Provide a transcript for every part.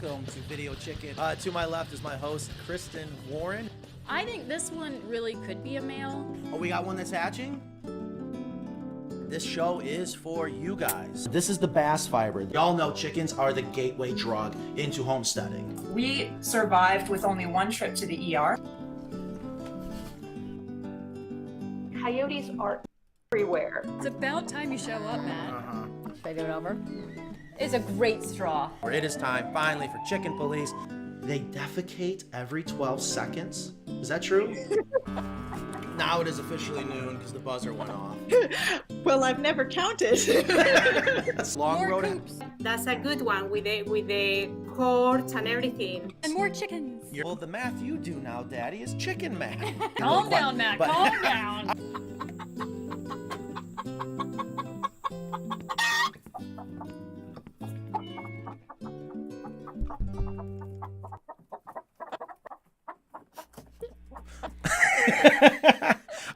welcome to Video Chicken. To my left is my host, Kristen Warren. I think this one really could be a male. Oh, we got one that's hatching? This show is for you guys. This is the bass fiber. Y'all know chickens are the gateway drug into homesteading. We survived with only one trip to the ER. Coyotes are everywhere. It's about time you show up, Matt. Should I do it over? It's a great straw. It is time, finally, for chicken police. They defecate every 12 seconds. Is that true? Now it is officially noon because the buzzer went off. Well, I've never counted. That's long More road. coops. That's a good one with the courts and everything. And more chickens. Well, the math you do now, Daddy, is chicken math. Calm down, Matt. But- Calm down.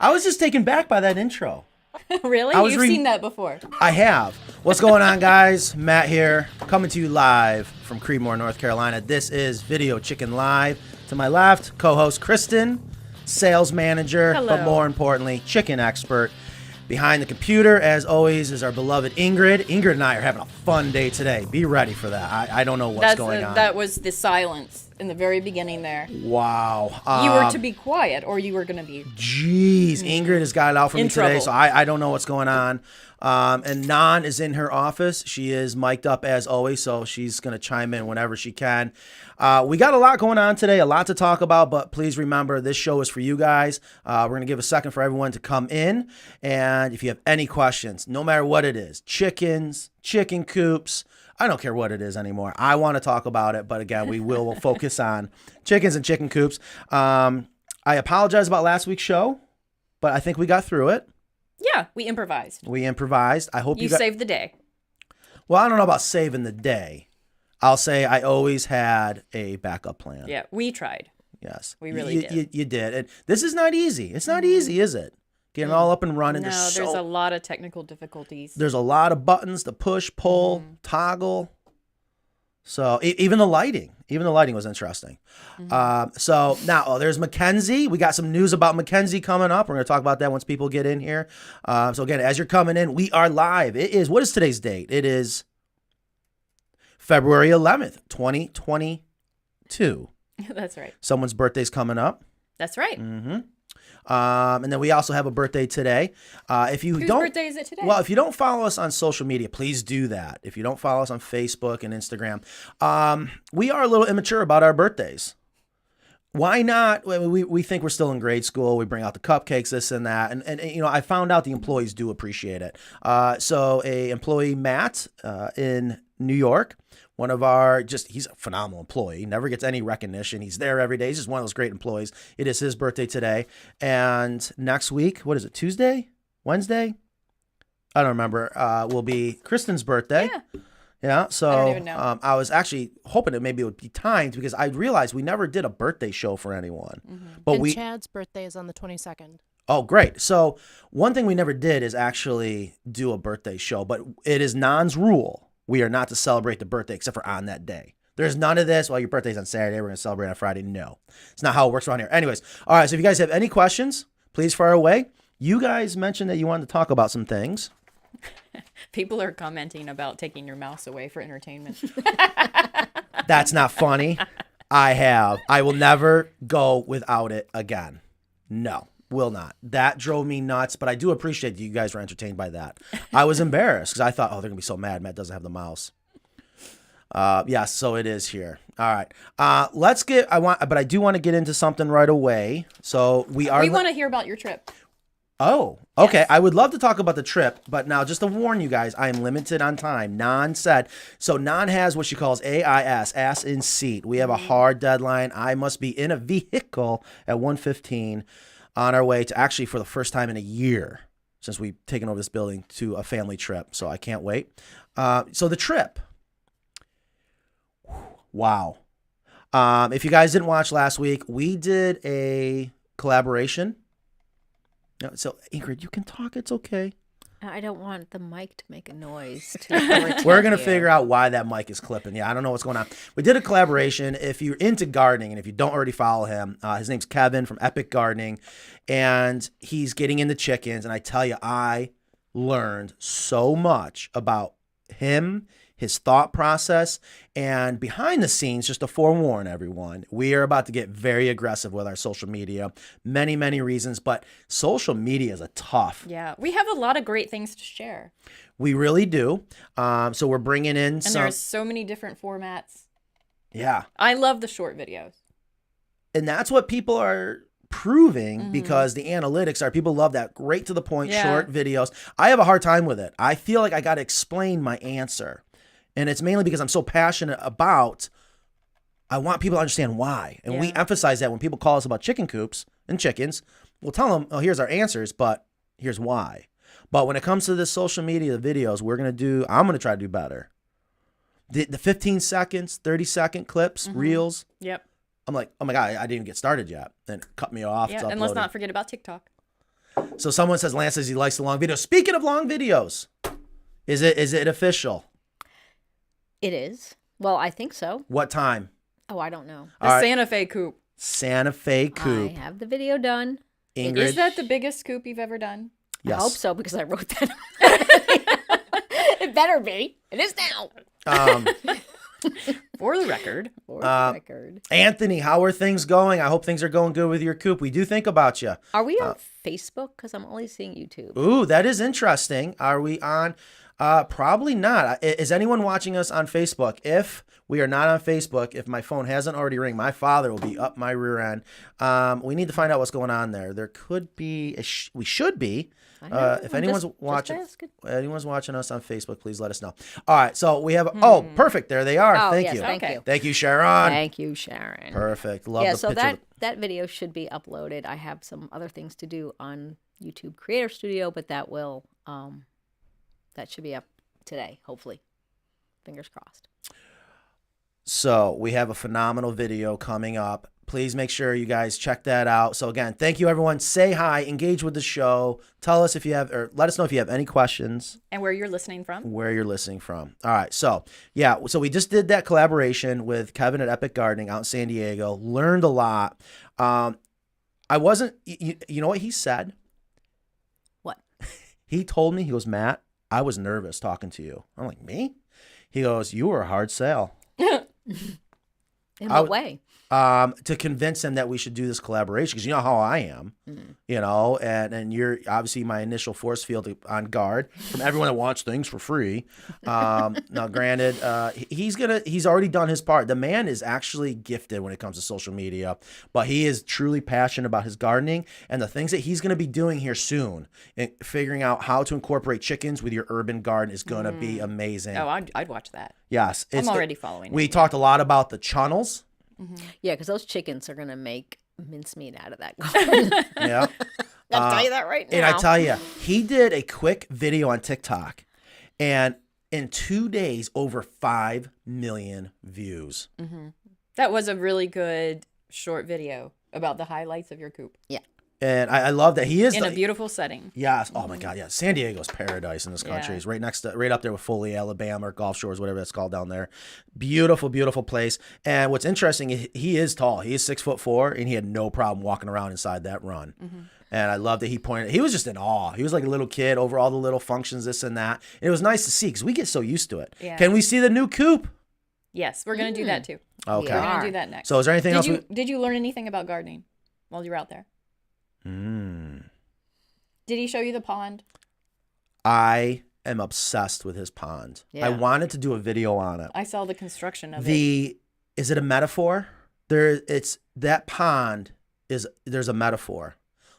I was just taken back by that intro. Really? was You've reading- seen that before. I have. What's going on, guys? Matt here, coming to you live from Creedmoor, North Carolina. This is Video Chicken Live. To my left, co-host Kristen, sales manager, Hello. but more importantly, chicken expert. Behind the computer, as always, is our beloved Ingrid. Ingrid and I are having a fun day today. Be ready for that. I don't know what's going on. That was the silence in the very beginning there. Wow. You were to be quiet, or you were going to be... Jeez, Ingrid has got it out for In me today, trouble. so I don't know what's going on. And Nan is in her office. She is mic'd up as always, so she's going to chime in whenever she can. We got a lot going on today, a lot to talk about, but please remember this show is for you guys. We're going to give a second for everyone to come in. And if you have any questions, no matter what it is, chickens, chicken coops, I don't care what it is anymore. I want to talk about it, but again, we will focus on chickens and chicken coops. I apologize about last week's show, but I think we got through it. Yeah, we improvised. We improvised. I hope You got... saved the day. Well, I don't know about saving the day. I'll say I always had a backup plan. Yeah, we tried. Yes. We really did. You did. And this is not easy. It's not easy, is it? Getting all up and running. No, there's a lot of technical difficulties. There's a lot of buttons to push, pull, toggle. So even the lighting was interesting. So now there's Mackenzie. We got some news about Mackenzie coming up. We're going to talk about that once people get in here. So again, as you're coming in, we are live. What is today's date? It is February 11th, 2022. That's right. Someone's birthday's coming up. That's right. And then we also have a birthday today. Whose birthday is it today? Well, if you don't follow us on social media, please do that. If you don't follow us on Facebook and Instagram, we are a little immature about our birthdays. Why not? We think we're still in grade school. We bring out the cupcakes, this and that. And you know, I found out the employees do appreciate it. So a employee, Matt, in New York, one of our he's a phenomenal employee. He never gets any recognition. He's there every day. He's just one of those great employees. It is his birthday today. And next week, what is it, Tuesday? Wednesday? I don't remember. Will be Kristen's birthday. Yeah. So I don't even know. I was actually hoping that maybe it would be timed because I realized we never did a birthday show for anyone. But And Chad's birthday is on the 22nd. Oh, great. So one thing we never did is actually do a birthday show, but it is Nan's rule. We are not to celebrate the birthday except for on that day. There's none of this. Well, your birthday's on Saturday. We're going to celebrate on Friday. No, it's not how it works around here. Anyways. All right. So if you guys have any questions, please fire away. You guys mentioned that you wanted to talk about some things. People are commenting about taking your mouse away for entertainment. That's not funny. I will never go without it again. No, will not. That drove me nuts, but I do appreciate that you guys were entertained by that. I was embarrassed because I thought, oh, they're going to be so mad Matt doesn't have the mouse. Yes, so it is here. All right. But I do want to get into something right away. So we want to hear about your trip. Oh, okay. Yes. I would love to talk about the trip, but now just to warn you guys, I am limited on time. Nan said, so Nan has what she calls AIS, ass in seat. We have a hard deadline. I must be in a vehicle at 1:15 on our way to actually for the first time in a year since we've taken over this building to a family trip. So I can't wait. So the trip. Wow. If you guys didn't watch last week, we did a collaboration. No, so Ingrid, you can talk. It's okay. I don't want the mic to make a noise. We're going to figure out why that mic is clipping. Yeah, I don't know what's going on. We did a collaboration. If you're into gardening and if you don't already follow him, his name's Kevin from Epic Gardening, and he's getting into chickens. And I tell you, I learned so much about him, his thought process, and behind the scenes, just to forewarn everyone, we are about to get very aggressive with our social media. Many, many reasons, but social media is a tough. Yeah, we have a lot of great things to share. We really do. So we're bringing in And there's so many different formats. Yeah. I love the short videos. And that's what people are proving because the analytics are people love that great to the point short videos. I have a hard time with it. I feel like I got to explain my answer. And it's mainly because I'm so passionate about, I want people to understand why. And we emphasize that when people call us about chicken coops and chickens, we'll tell them, oh, here's our answers, but here's why. But when it comes to the social media videos, I'm going to try to do better. The 15 seconds, 30-second clips, reels. Yep. I'm like, oh my God, I didn't even get started yet. Then it cut me off. Yeah, and let's not forget about TikTok. So someone says, Lance says he likes the long videos. Speaking of long videos, is it official? It is. Well, I think so. What time? Oh, I don't know. The Santa Fe Coop. Santa Fe Coop. I have the video done. Ingrid. Is that the biggest coop you've ever done? Yes. I hope so because I wrote that. It better be. It is now. For the record. For the record. Anthony, how are things going? I hope things are going good with your coop. We do think about you. Are we on Facebook? Because I'm only seeing YouTube. Ooh, that is interesting. Are we on? Probably not. Is anyone watching us on Facebook? If we are not on Facebook, if my phone hasn't already rang, my father will be up my rear end. We need to find out what's going on there. There could be, we should be. If anyone's watching us on Facebook, please let us know. All right, so we have. Oh, perfect. There they are. Oh, Thank yes, you. thank you. Thank you, Sharon. Thank you, Sharon. Perfect. Love Yeah, the so picture. that video should be uploaded. I have some other things to do on YouTube Creator Studio, but that should be up today, hopefully. Fingers crossed. So we have a phenomenal video coming up. Please make sure you guys check that out. So again, thank you everyone. Say hi, engage with the show. Tell us if you have, or let us know if you have any questions. And where you're listening from. Where you're listening from. All right. So yeah, so we just did that collaboration with Kevin at Epic Gardening out in San Diego. Learned a lot. I wasn't, you know what he said? What? He told me, he goes, Matt, I was nervous talking to you. I'm like, me? He goes, you were a hard sell. In what way? To convince him that we should do this collaboration, because you know how I am, you know, and you're obviously my initial force field on guard from everyone that wants things for free. Now, granted, he's already done his part. The man is actually gifted when it comes to social media, but he is truly passionate about his gardening and the things that he's going to be doing here soon, and figuring out how to incorporate chickens with your urban garden is going to be amazing. Oh, I'd watch that. Yes. I'm already following We it. talked a lot about the chunnels. Yeah, because those chickens are going to make mincemeat out of that garden. Yeah. I'll tell you that right now. And I tell you, he did a quick video on TikTok, and in 2 days, over 5 million views. That was a really good short video about the highlights of your coop. Yeah. And I love that he is In a beautiful setting. Yes. Oh my God. Yeah. San Diego's paradise in this country. Yeah. It's right up there with Foley, Alabama, or Gulf Shores, whatever that's called down there. Beautiful, beautiful place. And what's interesting, he is tall. He is 6'4", and he had no problem walking around inside that run. And I love that he was just in awe. He was like a little kid over all the little functions, this and that. And it was nice to see because we get so used to it. Yeah. Can we see the new coop? Yes, we're going to do that too. Okay. We're going to do that next. So is there anything else? Did you learn anything about gardening while you were out there? Did he show you the pond? I am obsessed with his pond. Yeah. I wanted to do a video on it. I saw the construction of it. Is it a metaphor? That pond there's a metaphor.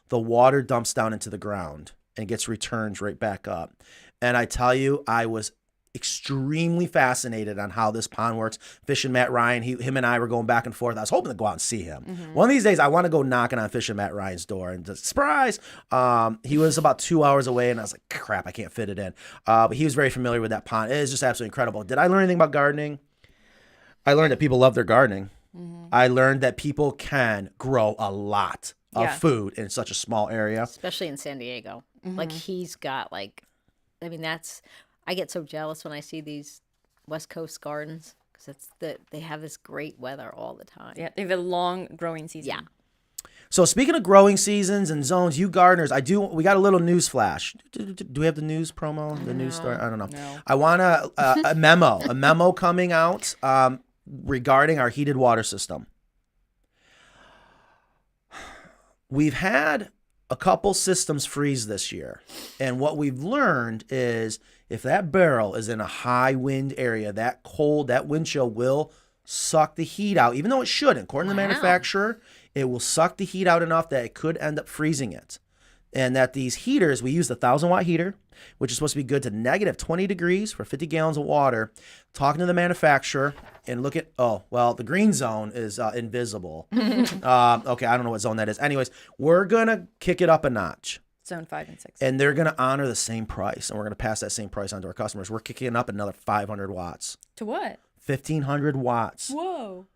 The water dumps down into the ground and gets returned right back up. And I tell you, I was extremely fascinated on how this pond works. Fishing Matt Ryan, him and I were going back and forth. I was hoping to go out and see him. One of these days, I want to go knocking on Fishing Matt Ryan's door and just, surprise! He was about 2 hours away, and I was like, crap, I can't fit it in. But he was very familiar with that pond. It is just absolutely incredible. Did I learn anything about gardening? I learned that people love their gardening. I learned that people can grow a lot of food in such a small area. Especially in San Diego. Like, he's got, like, I mean, I get so jealous when I see these West Coast gardens because they have this great weather all the time. Yeah, they have a long growing season. Yeah. So speaking of growing seasons and zones, you gardeners, we got a little news flash. Do we have the news promo? The news story? I don't know. No. I want a memo coming out regarding our heated water system. We've had a couple systems freeze this year. And what we've learned is if that barrel is in a high wind area, that wind chill will suck the heat out, even though it shouldn't. According to the manufacturer, it will suck the heat out enough that it could end up freezing it. And that these heaters, we use the 1,000-watt heater, which is supposed to be good to negative 20 degrees for 50 gallons of water. Talking to the manufacturer and look at, the green zone is invisible. Okay, I don't know what zone that is. Anyways, we're going to kick it up a notch. Zone 5 and 6. And they're going to honor the same price. And we're going to pass that same price on to our customers. We're kicking it up another 500 watts. To what? 1,500 watts. Whoa.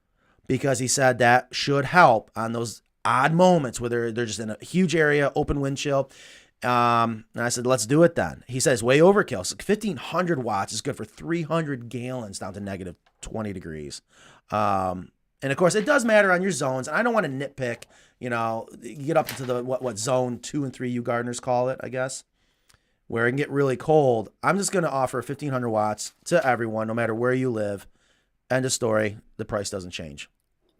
Because he said that should help on those odd moments where they're just in a huge area, open wind chill. And I said, let's do it then. He says way overkill. So 1,500 watts is good for 300 gallons down to negative 20 degrees. And of course, it does matter on your zones. And I don't want to nitpick, you get up into the what zone 2 and 3 you gardeners call it, I guess, where it can get really cold. I'm just going to offer 1,500 watts to everyone, no matter where you live. End of story. The price doesn't change.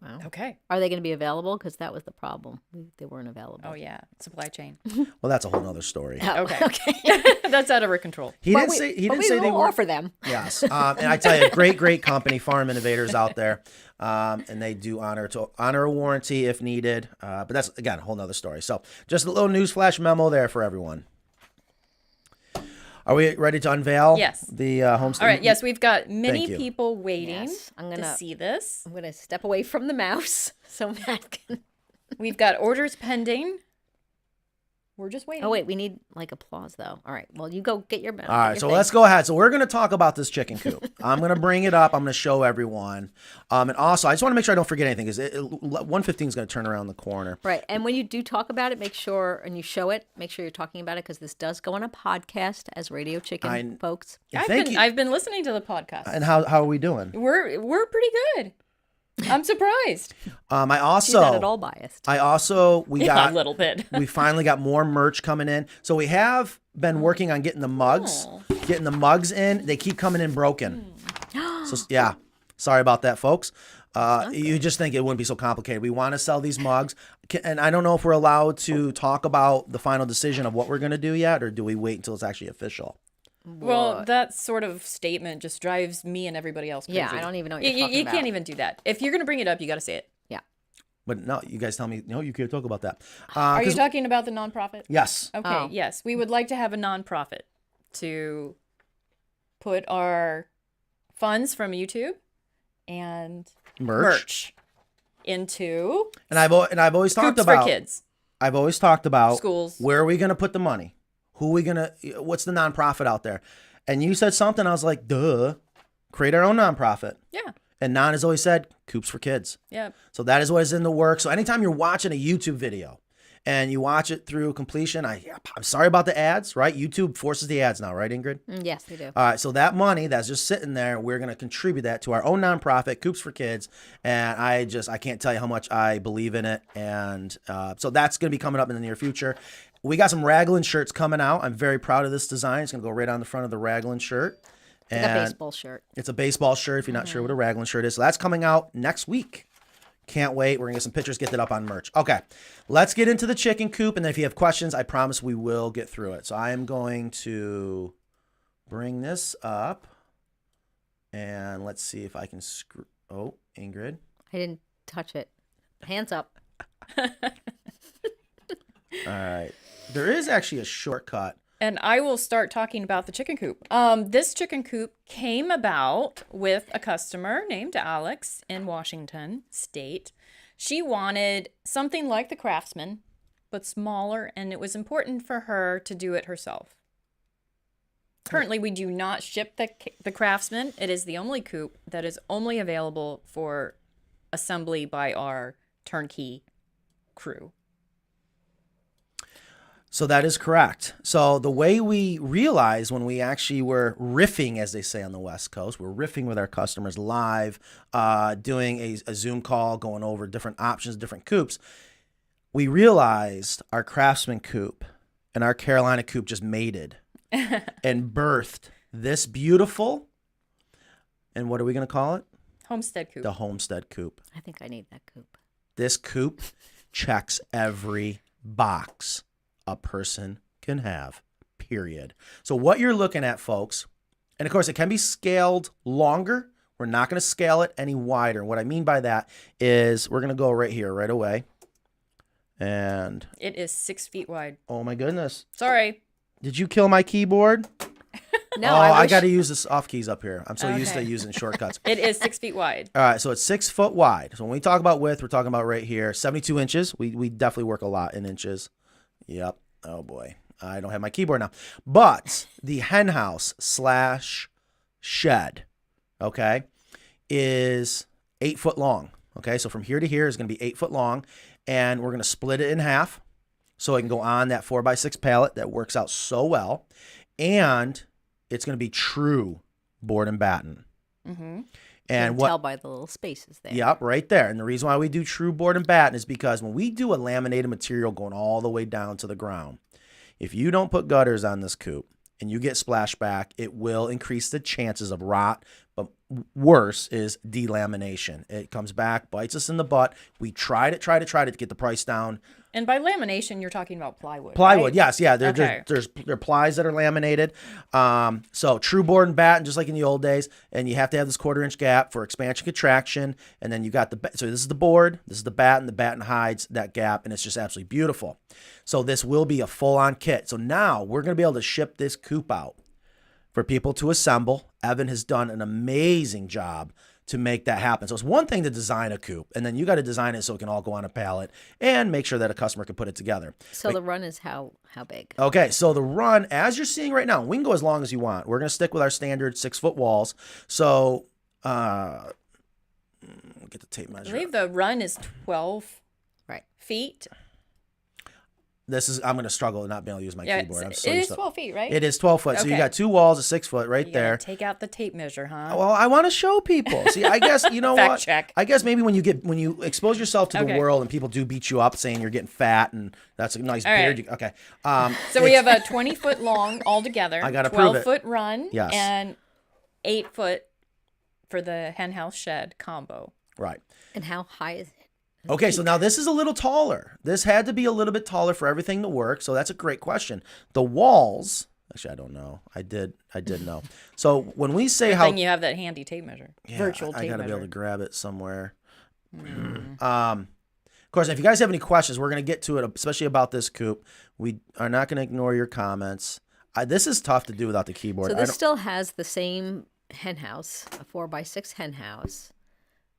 Wow. Okay. Are they going to be available? Because that was the problem. They weren't available. Oh, yeah. Supply chain. Well, that's a whole nother story. Okay. Okay. That's out of our control. He didn't say they will were. offer them. Yes. And I tell you, great company, Farm Innovators out there. And they do honor a warranty if needed. But that's, again, a whole nother story. So just a little newsflash memo there for everyone. Are we ready to unveil? Yes. The Homestead? All right. Yes, we've got many Thank you. people waiting Yes. to see this. I'm gonna step away from the mouse so Matt can. We've got orders pending. We're just waiting. Oh wait, we need like applause though. All right. Well, you go get your mouse. All right, so let's go ahead. So we're going to talk about this chicken coop. I'm going to bring it up. I'm going to show everyone. And also, I just want to make sure I don't forget anything because 115 is going to turn around the corner. Right. And when you do talk about it, make sure, and you show it, make sure you're talking about it because this does go on a podcast as Radio Chicken, folks. I've been listening to the podcast. And how are we doing? We're pretty good. I'm surprised. I She's also not at all biased. we got a little bit. we finally got more merch coming in. So we have been working on getting the mugs, getting the mugs in. They keep coming in broken. So yeah, sorry about that, folks. You just think it wouldn't be so complicated. We want to sell these mugs, and I don't know if we're allowed to talk about the final decision of what we're going to do yet, or do we wait until it's actually official? Well, that sort of statement just drives me and everybody else crazy. Yeah, I don't even know what you're talking You about. can't even do that. If you're going to bring it up, you got to say it. Yeah. But no, you guys tell me, no, you can't talk about that. Are you talking about the nonprofit? Yes. Okay, Oh. yes. We would like to have a nonprofit to put our funds from YouTube and merch into And I've always talked Coops about for kids. I've always talked about Schools. Where are we going to put the money? What's the nonprofit out there? And you said something, I was like, duh, create our own nonprofit. Yeah. And Nan has always said, Coops for kids. Yeah. So that is what is in the works. So anytime you're watching a YouTube video and you watch it through completion, I'm sorry about the ads, right? YouTube forces the ads now, right, Ingrid? Yes, they do. All right, so that money that's just sitting there, we're going to contribute that to our own nonprofit, Coops for Kids. And I can't tell you how much I believe in it. And so that's going to be coming up in the near future. We got some Raglan shirts coming out. I'm very proud of this design. It's going to go right on the front of the Raglan shirt. It's like a baseball shirt. It's a baseball shirt if you're not sure what a Raglan shirt is. So that's coming out next week. Can't wait. We're going to get some pictures, get that up on merch. Okay, let's get into the chicken coop. And then if you have questions, I promise we will get through it. So I am going to bring this up. And let's see if I can screw. Oh, Ingrid. I didn't touch it. Hands up. All right. There is actually a shortcut. And I will start talking about the chicken coop. This chicken coop came about with a customer named Alex in Washington State. She wanted something like the Craftsman, but smaller, and it was important for her to do it herself. Currently, we do not ship the Craftsman. It is the only coop that is only available for assembly by our turnkey crew. So that is correct. So the way we realized when we actually were riffing, as they say on the West Coast, we're riffing with our customers live, doing a Zoom call, going over different options, different coops. We realized our Craftsman Coop and our Carolina Coop just mated and birthed this beautiful, and what are we going to call it? Homestead Coop. The Homestead Coop. I think I need that coop. This coop checks every box a person can have, period. So what you're looking at, folks, and of course it can be scaled longer. We're not going to scale it any wider. What I mean by that is we're going to go right here, right away. And It is 6 feet wide. oh my goodness. Sorry. Did you kill my keyboard? No, oh, I wish- got to use this off keys up here. I'm so used to Okay. using shortcuts. It is 6 feet wide. All right, so it's 6 foot wide. So when we talk about width, we're talking about right here, 72 inches. We definitely work a lot in inches. Yep. Oh boy, I don't have my keyboard now. But the hen house / shed, okay, is 8 foot long. Okay, so from here to here is going to be 8 foot long, and we're going to split it in half so it can go on that 4x6 pallet that works out so well, and it's going to be true board and batten. Mm-hmm. And Can what? tell by the little spaces there. Yep, right there. And the reason why we do true board and batten is because when we do a laminated material going all the way down to the ground, if you don't put gutters on this coop and you get splashback, it will increase the chances of rot. But worse is delamination. It comes back, bites us in the butt. We tried it to get the price down. And by lamination, you're talking about plywood. Plywood, right? yes, yeah. Okay. There are plies that are laminated. So true board and batten, just like in the old days. And you have to have this 1/4 inch gap for expansion contraction. And then you got so this is the board, this is the batten. The batten hides that gap, and it's just absolutely beautiful. So this will be a full-on kit. So now we're going to be able to ship this coop out for people to assemble. Evan has done an amazing job to make that happen. So it's one thing to design a coop, and then you got to design it so it can all go on a pallet and make sure that a customer can put it together. So the run is how big? Okay, so the run, as you're seeing right now, we can go as long as you want. We're going to stick with our standard 6 foot walls. So, get the tape I measure. believe the run is 12 Right. feet. I'm going to struggle not being able to use my Yeah, keyboard. I'm it so is used to- 12 feet, right? It is 12 foot. So you Okay. got 2 walls of 6 foot right You there. gotta take out the tape measure, huh? Well, I want to show people. See, I guess you know Fact what? check. I guess maybe when you expose yourself to the Okay. world and people do beat you up saying you're getting fat and that's a nice All beard. right. Okay. So we have a 20 foot long altogether. I gotta prove it. 12 foot run. Yes. And 8 foot for the hen house shed combo. right. And how high is it? Okay, so now this is a little taller. This had to be a little bit taller for everything to work. So that's a great question. The walls, actually, I don't know. I did know. So when we say how, Then you have that handy tape measure. yeah, Virtual I tape gotta measure. be able to grab it somewhere. Of course, if you guys have any questions, we're gonna get to it, especially about this coop. We are not gonna ignore your comments. This is tough to do without the keyboard. So I this don't- still has the same hen house, a 4x6 hen house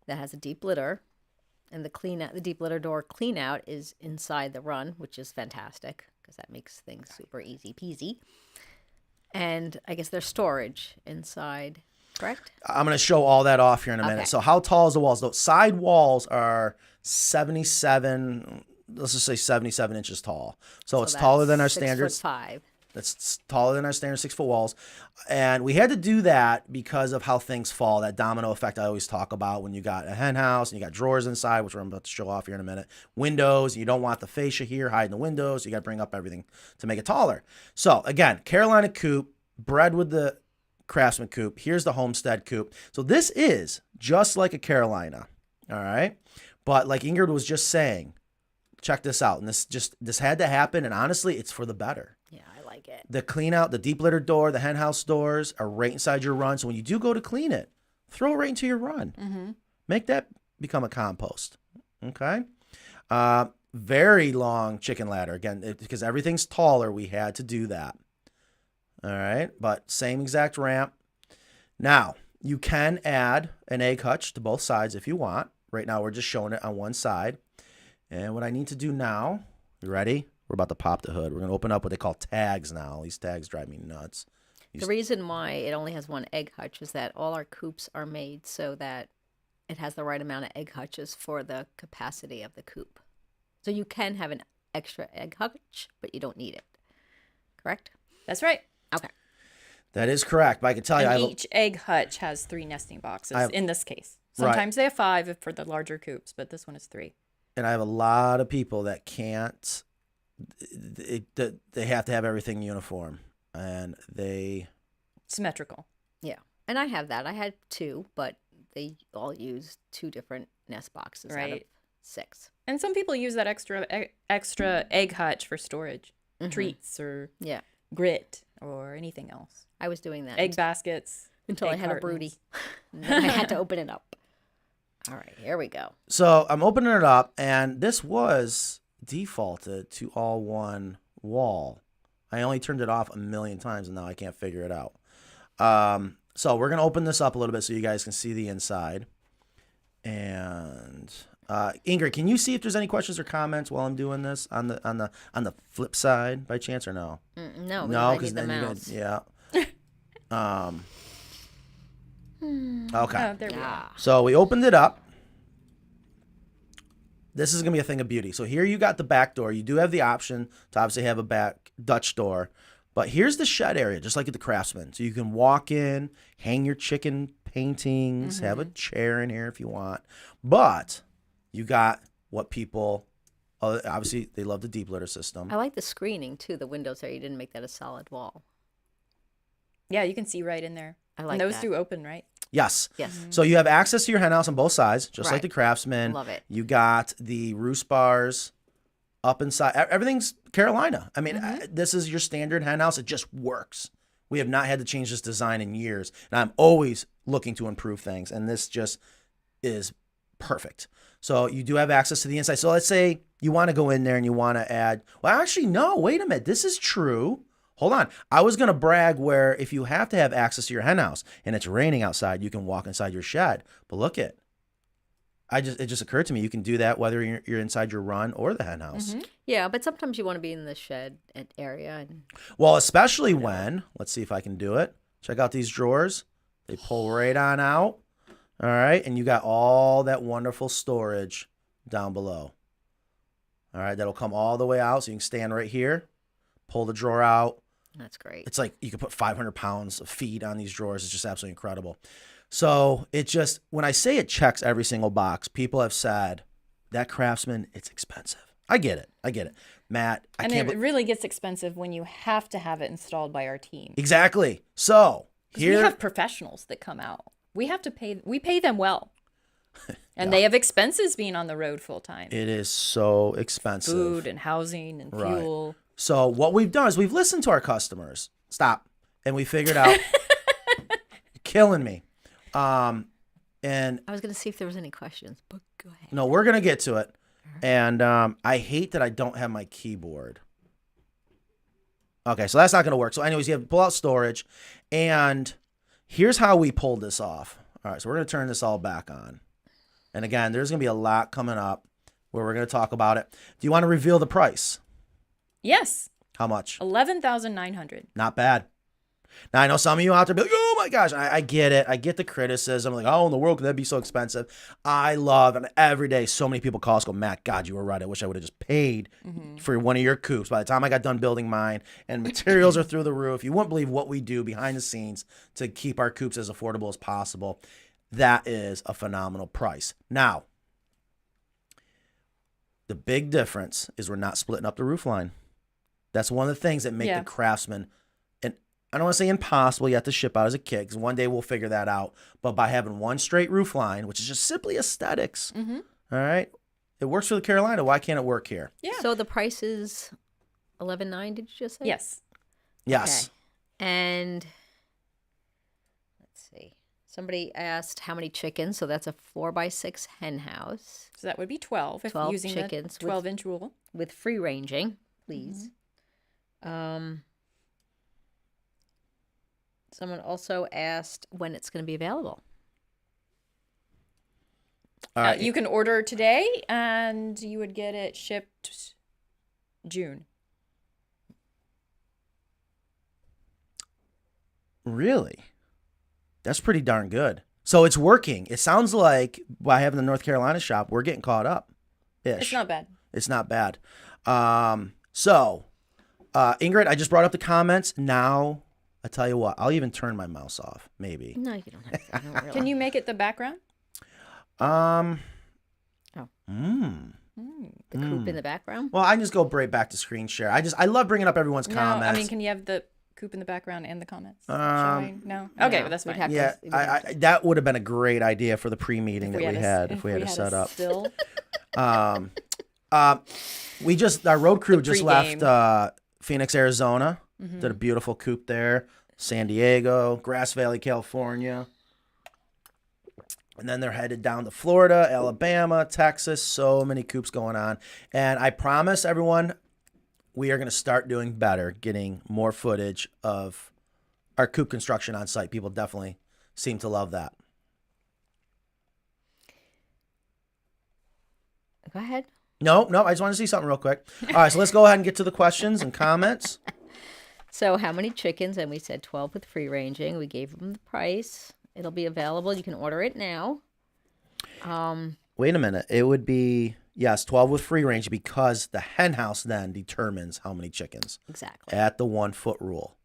that has a deep litter, and the deep litter door clean out is inside the run, which is fantastic because that makes things super easy peasy. And I guess there's storage inside, correct? I'm going to show all that off here in a minute. Okay. So how tall is the walls? The side walls are 77, let's just say 77 inches tall. So it's taller than our standard. 6'5". That's taller than our standard 6 foot walls. And we had to do that because of how things fall, that domino effect I always talk about when you got a hen house and you got drawers inside, which I'm about to show off here in a minute. Windows, you don't want the fascia here hiding the windows. You got to bring up everything to make it taller. So again, Carolina Coop, bred with the Craftsman Coop. Here's the Homestead Coop. So this is just like a Carolina, all right? But like Ingrid was just saying, check this out. And this had to happen. And honestly, it's for the better. Yeah, I like it. The clean out, the deep litter door, the hen house doors are right inside your run. So when you do go to clean it, throw it right into your run. Mm-hmm. Make that become a compost. Okay. Very long chicken ladder. Again, because everything's taller, we had to do that. All right. But same exact ramp. Now, you can add an egg hutch to both sides if you want. Right now, we're just showing it on one side. And what I need to do now, you ready? We're about to pop the hood. We're going to open up what they call tags now. These tags drive me nuts. The reason why it only has one egg hutch is that all our coops are made so that it has the right amount of egg hutches for the capacity of the coop. So you can have extra egg hutch, but you don't need it. Correct? That's right. Okay. That is correct. But I can tell you, And each egg hutch has 3 nesting boxes in this case. Right. Sometimes they have 5 for the larger coops, but this one is 3. and I have a lot of people that can't. They have to have everything uniform, and they Symmetrical. Yeah. And I have that. I had 2, but they all use 2 different nest boxes out of Right. 6. And some people use that extra egg hutch for storage, treats or Yeah. grit or anything else. I was doing that Egg baskets. until I egg had a cartons. broody. And then I had to open it up. All right, here we go. So I'm opening it up, and this was defaulted to all one wall. I only turned it off a million times, and now I can't figure it out. So we're gonna open this up a little bit so you guys can see the inside. And Ingrid, can you see if there's any questions or comments while I'm doing this on the flip side by chance or no? No, No, because because I need the then you're mouse. gonna okay. Oh, there we are. So we opened it up. This is going to be a thing of beauty. So here you got the back door. You do have the option to obviously have a back Dutch door. But here's the shed area, just like at the Craftsman. So you can walk in, hang your chicken paintings, have a chair in here if you want. But you got what people, obviously, they love the deep litter system. I like the screening too. The windows there. You didn't make that a solid wall. Yeah, you can see right in there. I like and those that. do open, right? Yes. Yes. So you have access to your hen house on both sides, just like Right. the Craftsman. Love it. You got the roost bars up inside. Everything's Carolina. I mean, this is your standard hen house. It just works. We have not had to change this design in years, and I'm always looking to improve things, and this just is perfect. So you do have access to the inside. So let's say you want to go in there and you want to add, well, actually, no, wait a minute. This is true. Hold on. I was going to brag where if you have to have access to your hen house and it's raining outside, you can walk inside your shed. But look it just occurred to me you can do that whether you're inside your run or the hen house. Yeah, but sometimes you want to be in the shed area. And Well, especially when, let's see if I can do it. Check out these drawers. They pull right on out. All right. And you got all that wonderful storage down below. All right. That'll come all the way out. So you can stand right here, pull the drawer out. that's great. It's like you could put 500 pounds of feed on these drawers. It's just absolutely incredible. So it just, when I say it checks every single box, people have said that Craftsman, it's expensive. I get it. Matt, I And can't. it really gets expensive when you have to have it installed by our team. Exactly. So 'Cause here, we have professionals that come out. We pay them well. And they have expenses being on the road full time. it is so expensive. Food and housing and Right. fuel. So what we've done is we've listened to our customers. Stop. And we figured out, you're killing me. And I was going to see if there was any questions, but go ahead. no, we're going to get to it. And I hate that I don't have my keyboard. Okay, so that's not going to work. So anyways, you have to pull out storage. And here's how we pulled this off. All right, so we're going to turn this all back on. And again, there's going to be a lot coming up where we're going to talk about it. Do you want to reveal the price? Yes. How much? $11,900. Not bad. Now, I know some of you out there be like, oh my gosh, I get it. I get the criticism. Like, how in the world could that be so expensive? I love, and every day so many people call us, go, Matt, God, you were right. I wish I would have just paid for one of your coops. By the time I got done building mine, and materials are through the roof, you wouldn't believe what we do behind the scenes to keep our coops as affordable as possible. That is a phenomenal price. Now, the big difference is we're not splitting up the roof line. That's one of the things that make Yeah. the Craftsman, and I don't want to say impossible, you have to ship out as a kit, because one day we'll figure that out. But by having one straight roof line, which is just simply aesthetics, all right, it works for the Carolina. Why can't it work here? Yeah. So the price is $11,900, did you just say? Yes. Yes. Okay. And let's see. Somebody asked how many chickens. So that's a 4x6 hen house So that would be 12 if 12 using chickens the with- 12-inch rule. with free ranging, please. Someone also asked when it's going to be available. All right. You can order today and you would get it shipped June. Really? That's pretty darn good. So it's working. It sounds like by having the North Carolina shop, we're getting caught up. It's not bad. It's not bad. So, Ingrid, I just brought up the comments. Now, I tell you what, I'll even turn my mouse off, maybe. No, you don't have to. I don't really. Can you make it the background? Um. Oh. Mm. The coop in the background? Well, I can just go right back to screen share. I love bringing up everyone's No, comments. I mean, can you have the coop in the background and the comments? showing? No. Okay, well, that's we'd fine. have to- Yeah, we'd have to- that would have been a great idea for the pre-meeting that we had if we had it a set up. Still. Our road crew just pregame. left Phoenix, Arizona. Did a beautiful coop there. San Diego, Grass Valley, California. And then they're headed down to Florida, Alabama, Texas. So many coops going on. And I promise everyone, we are going to start doing better, getting more footage of our coop construction on site. People definitely seem to love that. Go ahead. No, I just want to see something real quick. All right, so let's go ahead and get to the questions and comments. So how many chickens? And we said 12 with free ranging. We gave them the price. It'll be available. You can order it now. Wait a minute. It would be, yes, 12 with free range because the hen house then determines how many chickens Exactly. at the 1 foot rule.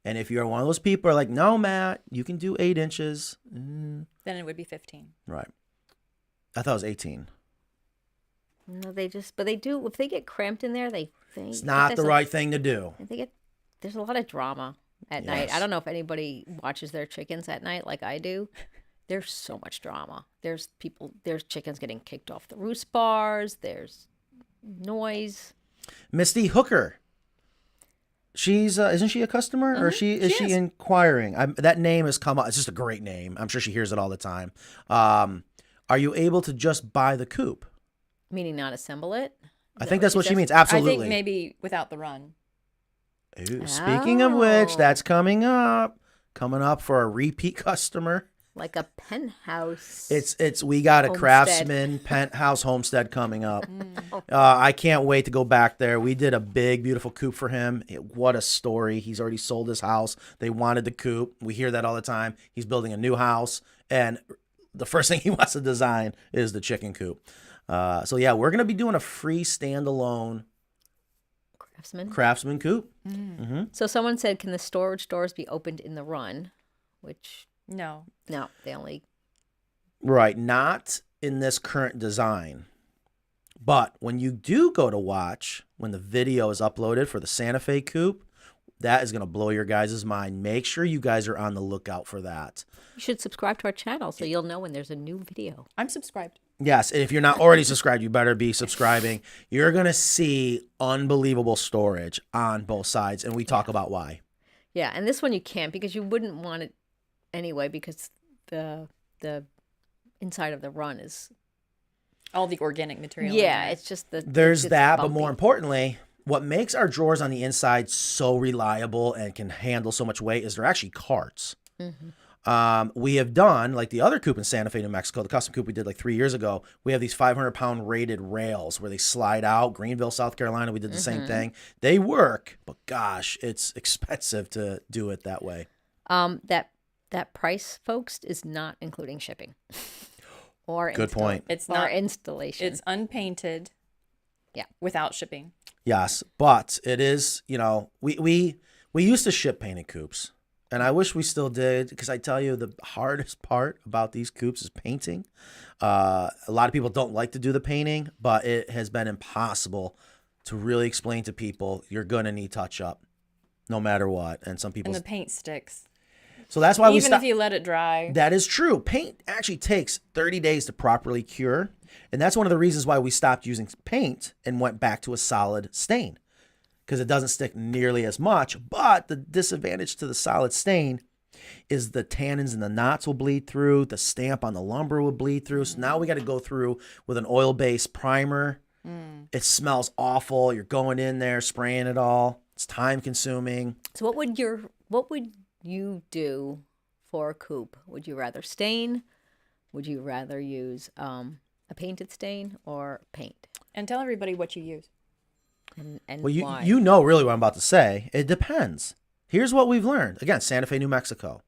And if you're one of those people who are like, no, Matt, you can do 8 inches. Then it would be 15. Right. I thought it was 18. No, but they do, if they get cramped in there, It's not the right thing to do. There's a lot of drama at night. Yes. I don't know if anybody watches their chickens at night like I do. There's so much drama. There's chickens getting kicked off the roost bars. There's noise. Misty Hooker. She's isn't she a customer or is she inquiring? That name has come up. It's just a great name. I'm sure she hears it all the time. Are you able to just buy the coop? Meaning not assemble it? I think that's what she means. Absolutely. I think maybe without the run. Ooh, speaking of which, that's coming up for a repeat customer. Like a penthouse. We got a Homestead. Craftsman penthouse homestead coming up. I can't wait to go back there. We did a big, beautiful coop for him. What a story. He's already sold his house. They wanted the coop. We hear that all the time. He's building a new house, and the first thing he wants to design is the chicken coop. So yeah, we're gonna be doing a free standalone Craftsman Coop. Mm-hmm. So someone said, can the storage doors be opened in the run? Which No, they only. Right, not in this current design. But when you do go to watch, when the video is uploaded for the Santa Fe Coop, that is going to blow your guys' mind. Make sure you guys are on the lookout for that. You should subscribe to our channel so you'll know when there's a new video. I'm subscribed. Yes, and if you're not already subscribed, you better be subscribing. You're going to see unbelievable storage on both sides, and we talk about why. Yeah, and this one you can't because you wouldn't want it anyway because the inside of the run is All the organic material. yeah, in there. it's just There's it's that, but bumpy. more importantly, what makes our drawers on the inside so reliable and can handle so much weight is they're actually carts. We have done, like the other coop in Santa Fe, New Mexico, the custom coop we did like 3 years ago, we have these 500-pound rated rails where they slide out. Greenville, South Carolina, we did the same thing. They work, but gosh, it's expensive to do it that way. That price, folks, is not including shipping or Good point. It's or not installation. It's unpainted. Yeah. Without shipping. Yes, but it is, we used to ship painted coops, and I wish we still did, because I tell you, the hardest part about these coops is painting. A lot of people don't like to do the painting, but it has been impossible to really explain to people you're going to need touch up no matter what. And some people, And the paint sticks. so that's why we Even if you let it dry. That is true. Paint actually takes 30 days to properly cure. And that's one of the reasons why we stopped using paint and went back to a solid stain, because it doesn't stick nearly as much. But the disadvantage to the solid stain is the tannins and the knots will bleed through. The stamp on the lumber will bleed through. So now we got to go through with an oil-based primer. It smells awful. You're going in there, spraying it all. It's time consuming. So what would you do for a coop? Would you rather stain? Would you rather use a painted stain or paint? And tell everybody what you use. And Well, why? you know really what I'm about to say. It depends. Here's what we've learned. Again, Santa Fe, New Mexico.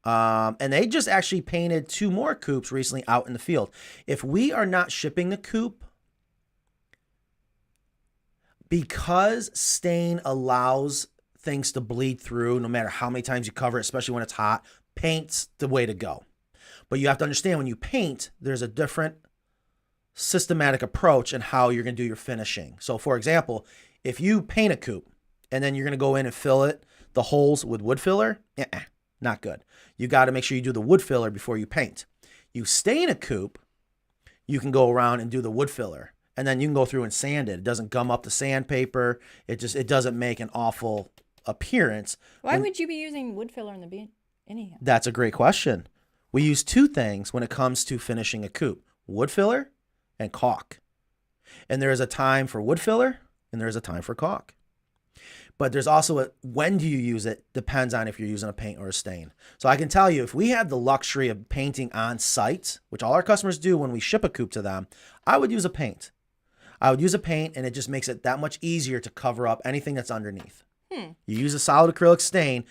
And they just actually painted 2 more coops recently out in the field. If we are not shipping the coop, Because stain allows things to bleed through no matter how many times you cover it, especially when it's hot, paint's the way to go. But you have to understand when you paint, there's a different systematic approach in how you're going to do your finishing. So for example, if you paint a coop and then you're going to go in and fill the holes with wood filler, not good. You got to make sure you do the wood filler before you paint. You stain a coop, you can go around and do the wood filler. And then you can go through and sand it. It doesn't gum up the sandpaper. It doesn't make an awful appearance. Why would you be using wood filler in the beginning? Anyhow. That's a great question. We use two things when it comes to finishing a coop: wood filler and caulk. And there is a time for wood filler and there is a time for caulk. But there's also when do you use it depends on if you're using a paint or a stain. So I can tell you, if we had the luxury of painting on site, which all our customers do when we ship a coop to them, I would use a paint. I would use a paint, and it just makes it that much easier to cover up anything that's underneath. You use a solid acrylic stain,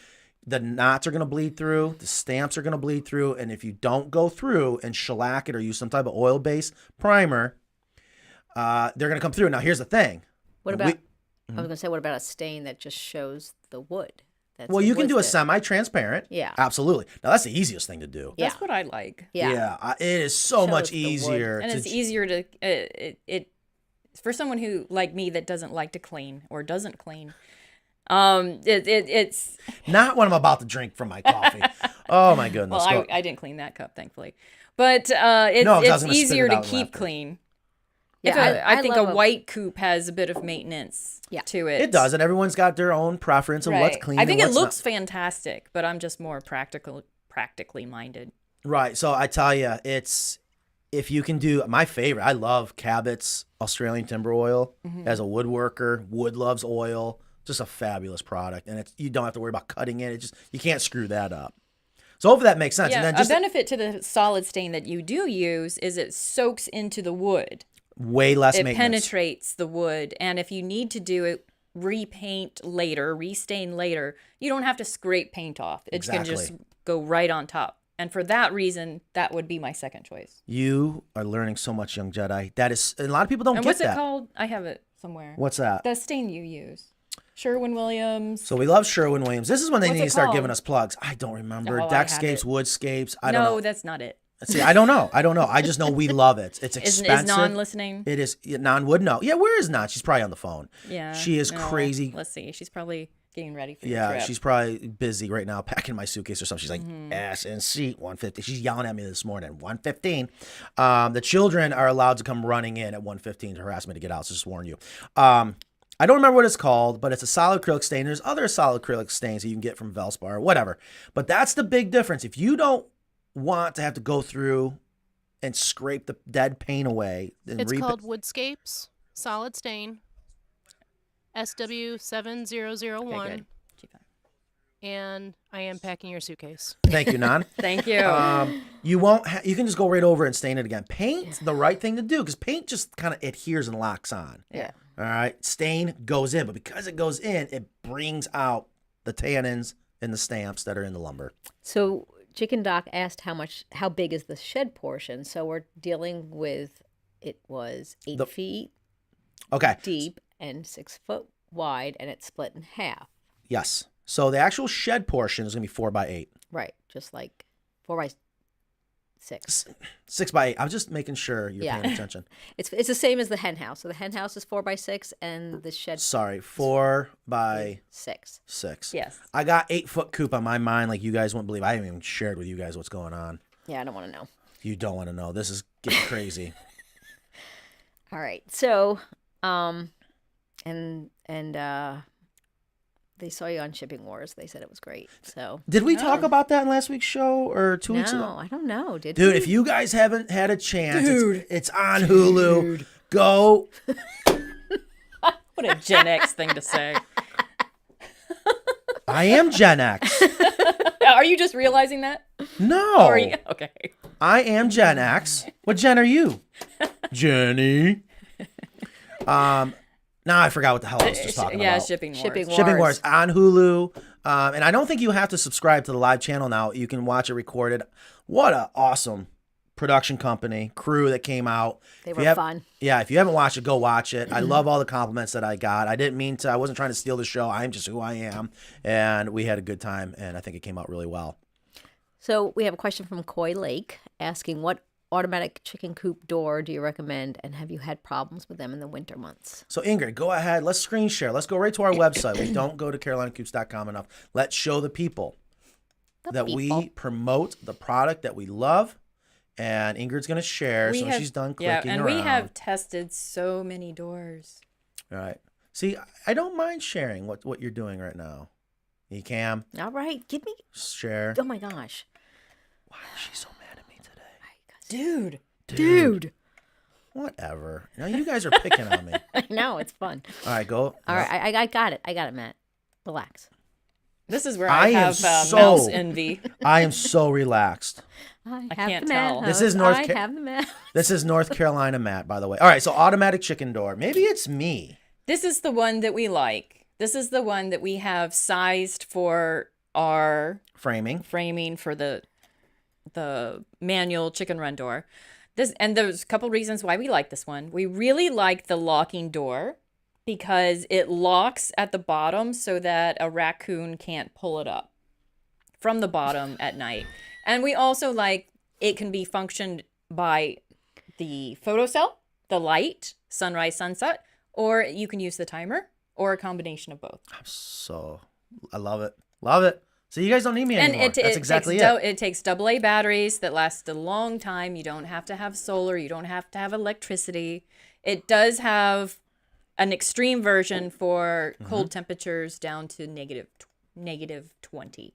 the knots are going to bleed through, the stamps are going to bleed through, and if you don't go through and shellac it or use some type of oil-based primer, they're going to come through. Now, here's the thing. What about? I was gonna say, what about a stain that just shows the wood? Well, you can do a semi-transparent. Yeah. Absolutely. Now, that's the easiest thing to do. That's what I like. Yeah. It is so much Shows the wood. easier. And it's easier to it for someone who like me that doesn't like to clean or doesn't clean. It's not what I'm about to drink from my coffee. Oh my goodness. well, I didn't clean that cup, thankfully, but it's easier to keep clean. Yeah, I think a white coop has a bit of maintenance to it. It does, and everyone's got their own preference of what's clean. I think and it what's looks fantastic, but I'm just more practically minded. Right. So I tell you, it's if you can do my favorite. I love Cabot's Australian timber oil as a woodworker. Wood loves oil. Just a fabulous product, and you don't have to worry about cutting it. You can't screw that up. So hopefully that makes sense. Yeah, And then just a benefit to the solid stain that you do use is it soaks into the wood. way less It maintenance. penetrates the wood, and if you need to do it repaint later, restain later, you don't have to scrape paint off. It can just go right on top. And for that reason, that would be my second choice. You are learning so much, young Jedi. That is, and a lot of people don't And get what's that. it called? I have it somewhere. What's that? The stain you use. Sherwin-Williams. So we love Sherwin-Williams. This is when they What's need it to start called? giving us plugs. I don't remember. Oh, I have Deckscapes, it. Woodscapes. I don't know. No, that's not it. See, I don't know. I just know we love it. It's Is expensive. Non listening? It is. Non would know. Yeah, where is Non? She's probably on the phone. Yeah. She is no, crazy. Let's see. She's probably getting ready for the Yeah, trip. she's probably busy right now packing my suitcase or something. She's like, Mm-hmm. ass and seat, 150. She's yelling at me this morning, 115. The children are allowed to come running in at 115 to harass me to get out, so just warn you. I don't remember what it's called, but it's a solid acrylic stain. There's other solid acrylic stains that you can get from Valspar or whatever. But that's the big difference. If you don't want to have to go through and scrape the dead paint away. It's called Woodscapes Solid Stain SW7001. Okay, good. And I am packing your suitcase. Thank you, Nan. Thank you. You won't. You can just go right over and stain it again. Paint's the right thing to do because paint just kind of adheres and locks on. Yeah. All right. Stain goes in, but because it goes in, it brings out the tannins and the stamps that are in the lumber. So Chicken Doc asked how big is the shed portion? So we're dealing with, it was 8 feet Okay. deep and 6 foot wide, and it's split in half. Yes. So the actual shed portion is going to be 4x8. Right, just like 4 by 6. 6x8. I'm just making sure you're paying attention. It's the same as the hen house. So the hen house is 4 by 6, and the shed Sorry, 4x6. 6. Yes. I got 8-foot coop on my mind like you guys wouldn't believe. I haven't even shared with you guys what's going on. Yeah, I don't want to know. You don't want to know. This is getting crazy. All right, so they saw you on Shipping Wars. They said it was great. So Did we talk about that in last week's show or 2 weeks ago? no, I don't know. Did Dude, we? if you guys haven't had a chance, it's on Hulu. Go. What a Gen X thing to say. I am Gen X. Are you just realizing that? No. Or are you? Okay. I am Gen X. What Gen are you? Jenny. Now I forgot what the hell I was just talking Yeah, about. Shipping Wars. Wars. Shipping Wars on Hulu. And I don't think you have to subscribe to the live channel now. You can watch it recorded. What an awesome production company, crew that came out. They If were you have- fun. Yeah, if you haven't watched it, go watch it. I love all the compliments that I got. I didn't mean to. I wasn't trying to steal the show. I'm just who I am. And we had a good time, and I think it came out really well. So we have a question from Coy Lake asking, what automatic chicken coop door do you recommend, and have you had problems with them in the winter months? So Ingrid, go ahead. Let's screen share. Let's go right to our website. We don't go to carolinacoops.com enough. Let's show the people that we promote the product that we love. And Ingrid's going to share she's done clicking and around. we have tested so many doors. All right. See, I don't mind sharing what you're doing right now. You can All right, give me. share. Oh my gosh, Why is she so mad at me today? Dude. dude. Whatever. Now you guys are picking on me. I know it's fun. All right, go. All right, I got it. I got it, Matt. Relax. This is where I I am have so- mouse envy. I am so relaxed. I have can't the tell. Matt This house. is North I Ca- have the Matt. This is North Carolina Matt, by the way. All right, so automatic chicken door. Maybe it's me. This is the one that we like. This is the one that we have sized for our Framing. framing for the manual chicken run door. There's a couple reasons why we like this one. We really like the locking door because it locks at the bottom so that a raccoon can't pull it up from the bottom at night. And we also like it can be functioned by the photocell, the light, sunrise, sunset, or you can use the timer or a combination of both. I love it. Love it. So you guys don't need me anymore. That's exactly it. It takes AA batteries that last a long time. You don't have to have solar. You don't have to have electricity. It does have an extreme version for cold temperatures down to negative 20.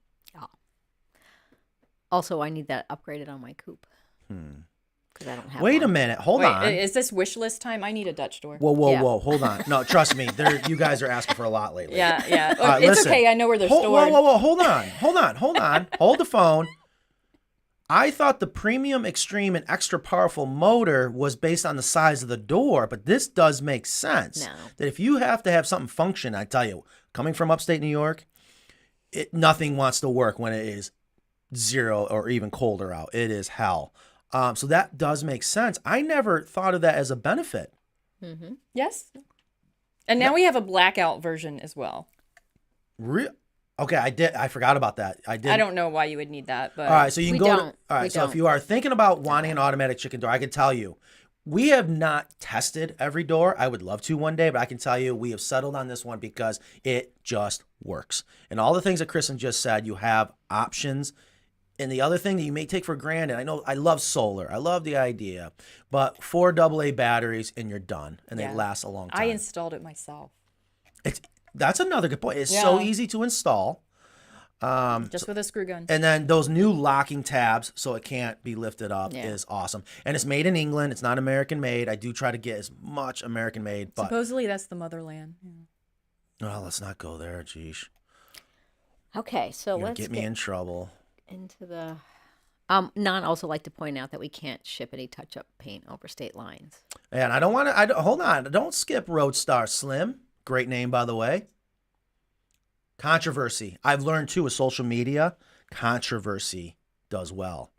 Also, I need that upgraded on my coop. Because I don't have Wait a one. minute. Hold Wait, on. is this wish list time? I need a Dutch door. Whoa. Yeah. Hold on. No, trust me. You guys are asking for a lot lately. Yeah. All right, It's listen. okay. I know where they're Whoa. stored. Hold on. Hold the phone. I thought the premium, extreme, and extra powerful motor was based on the size of the door, but this does make sense. No. That if you have to have something function, I tell you, coming from upstate New York, nothing wants to work when it is 0 or even colder out. It is hell. So that does make sense. I never thought of that as a benefit. Yes. And now we have a blackout version as well. Okay, I forgot about that. I don't know why you would need that, but All right, so you can We go. don't. All right, We so if don't. you are thinking about wanting an automatic chicken door, I can tell you, we have not tested every door. I would love to one day, but I can tell you we have settled on this one because it just works. And all the things that Kristen just said, you have options. And the other thing that you may take for granted, I know I love solar. I love the idea, but 4 AA batteries and you're done, and Yeah. they last a long time. I installed it myself. That's another good point. It's so Yeah. easy to install. Just with a screw gun. And then those new locking tabs so it can't be lifted up Yeah. is awesome. And it's made in England. It's not American made. I do try to get as much American made, but Supposedly that's the motherland. Yeah. oh, let's not go there, geez. Okay, so You're gonna let's get me in trouble. into the. Nan also like to point out that we can't ship any touch-up paint over state lines. And I don't want to. Hold on. Don't skip Roadstar Slim. Great name, by the way. Controversy. I've learned too with social media. Controversy does well.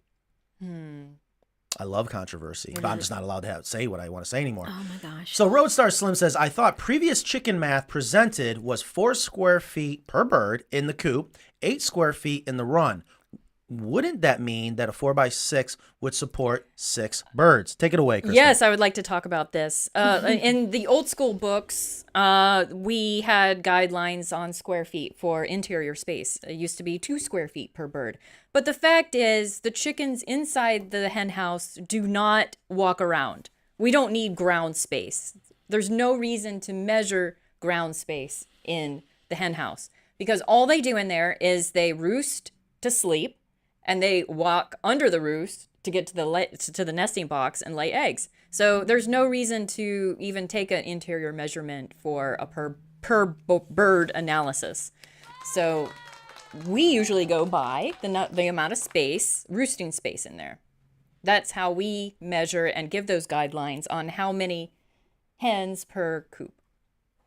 I love controversy, but I'm just not allowed to say what I want to say anymore. Oh my gosh. So Roadstar Slim says, I thought previous chicken math presented was 4 square feet per bird in the coop, 8 square feet in the run. Wouldn't that mean that a 4x6 would support 6 birds? Take it away, Kristen. Yes, I would like to talk about this. In the old school books, we had guidelines on square feet for interior space. It used to be 2 square feet per bird. But the fact is, the chickens inside the hen house do not walk around. We don't need ground space. There's no reason to measure ground space in the hen house because all they do in there is they roost to sleep and they walk under the roost to get to the nesting box and lay eggs. So there's no reason to even take an interior measurement for a per bird analysis. So we usually go by the amount of space, roosting space in there. That's how we measure and give those guidelines on how many hens per coop.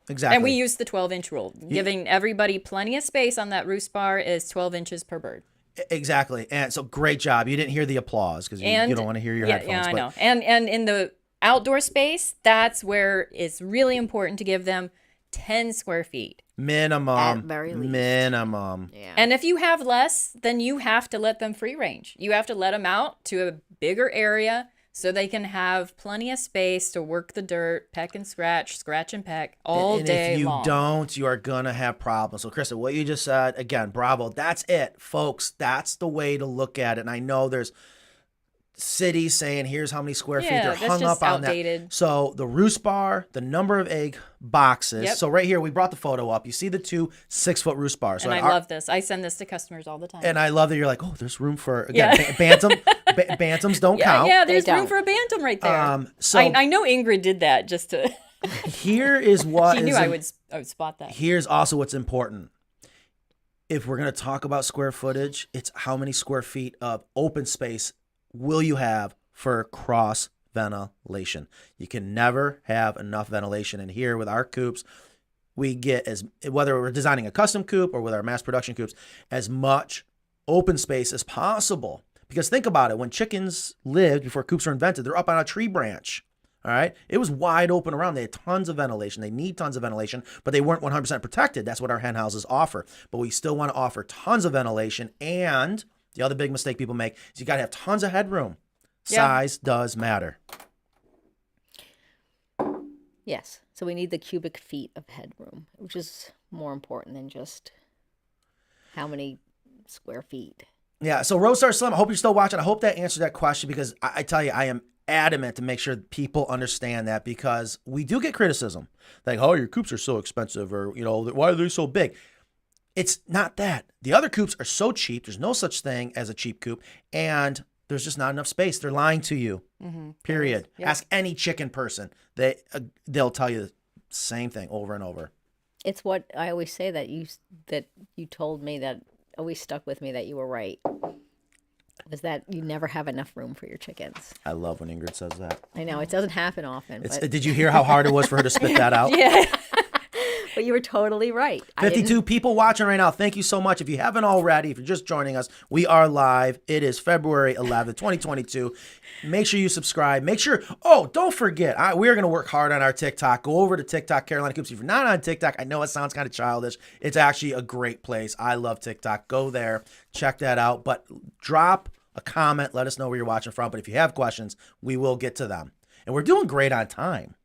Exactly. And we use the 12-inch rule. Giving everybody plenty of space on that roost bar is 12 inches per bird. Exactly. And so great job. You didn't hear the applause because you don't want to hear your headphones. Yeah, I but know. And in the outdoor space, that's where it's really important to give them 10 square feet. Minimum. At very least. Minimum. Yeah. And if you have less, then you have to let them free range. You have to let them out to a bigger area so they can have plenty of space to work the dirt, peck and scratch and peck all and day if you long. don't, you are going to have problems. So, Kristen, what you just said, again, bravo. That's it, folks. That's the way to look at it. And I know there's cities saying, here's how many square feet. They're that's hung just up on outdated. that. So, the roost bar, the number of egg boxes. Yep. So, right here, we brought the photo up. You see the 2 6-foot roost bars. So And I love this. I send this to customers all the time. And I love that you're like, oh, there's room for, again, bantams don't count. Yeah, there's They room don't. for a bantam right there. So I know Ingrid did that just to. here is what She is knew I would spot that. Here's also what's important. If we're going to talk about square footage, it's how many square feet of open space will you have for cross ventilation. You can never have enough ventilation. And here with our coops, we get, as whether we're designing a custom coop or with our mass production coops, as much open space as possible. Because think about it, when chickens lived before coops were invented, they're up on a tree branch. All right. It was wide open around. They had tons of ventilation. They need tons of ventilation, but they weren't 100% protected. That's what our hen houses offer. But we still want to offer tons of ventilation. And the other big mistake people make is you got to have tons of headroom. Yeah. Size does matter. Yes. So we need the cubic feet of headroom, which is more important than just how many square feet. Yeah. So Roadstar Slim, I hope you're still watching. I hope that answered that question because I tell you, I am adamant to make sure people understand that because we do get criticism. Like, oh, your coops are so expensive or, why are they so big? It's not that. The other coops are so cheap. There's no such thing as a cheap coop. And there's just not enough space. They're lying to you. Mm-hmm. Period. Yep. Ask any chicken person. They'll tell you the same thing over and over. It's what I always say that you told me that always stuck with me that you were right. Was that you never have enough room for your chickens. I love when Ingrid says that. I know it doesn't happen often. But Did you hear how hard it was for her to spit that out? Yeah. But you were totally right. 52 people watching right now. Thank you so much. If you haven't already, if you're just joining us, we are live. It is February 11th, 2022. Make sure you subscribe. Make sure, don't forget, we're going to work hard on our TikTok. Go over to TikTok, Carolina Coops. If you're not on TikTok, I know it sounds kind of childish. It's actually a great place. I love TikTok. Go there. Check that out. But drop a comment. Let us know where you're watching from. But if you have questions, we will get to them. And we're doing great on time.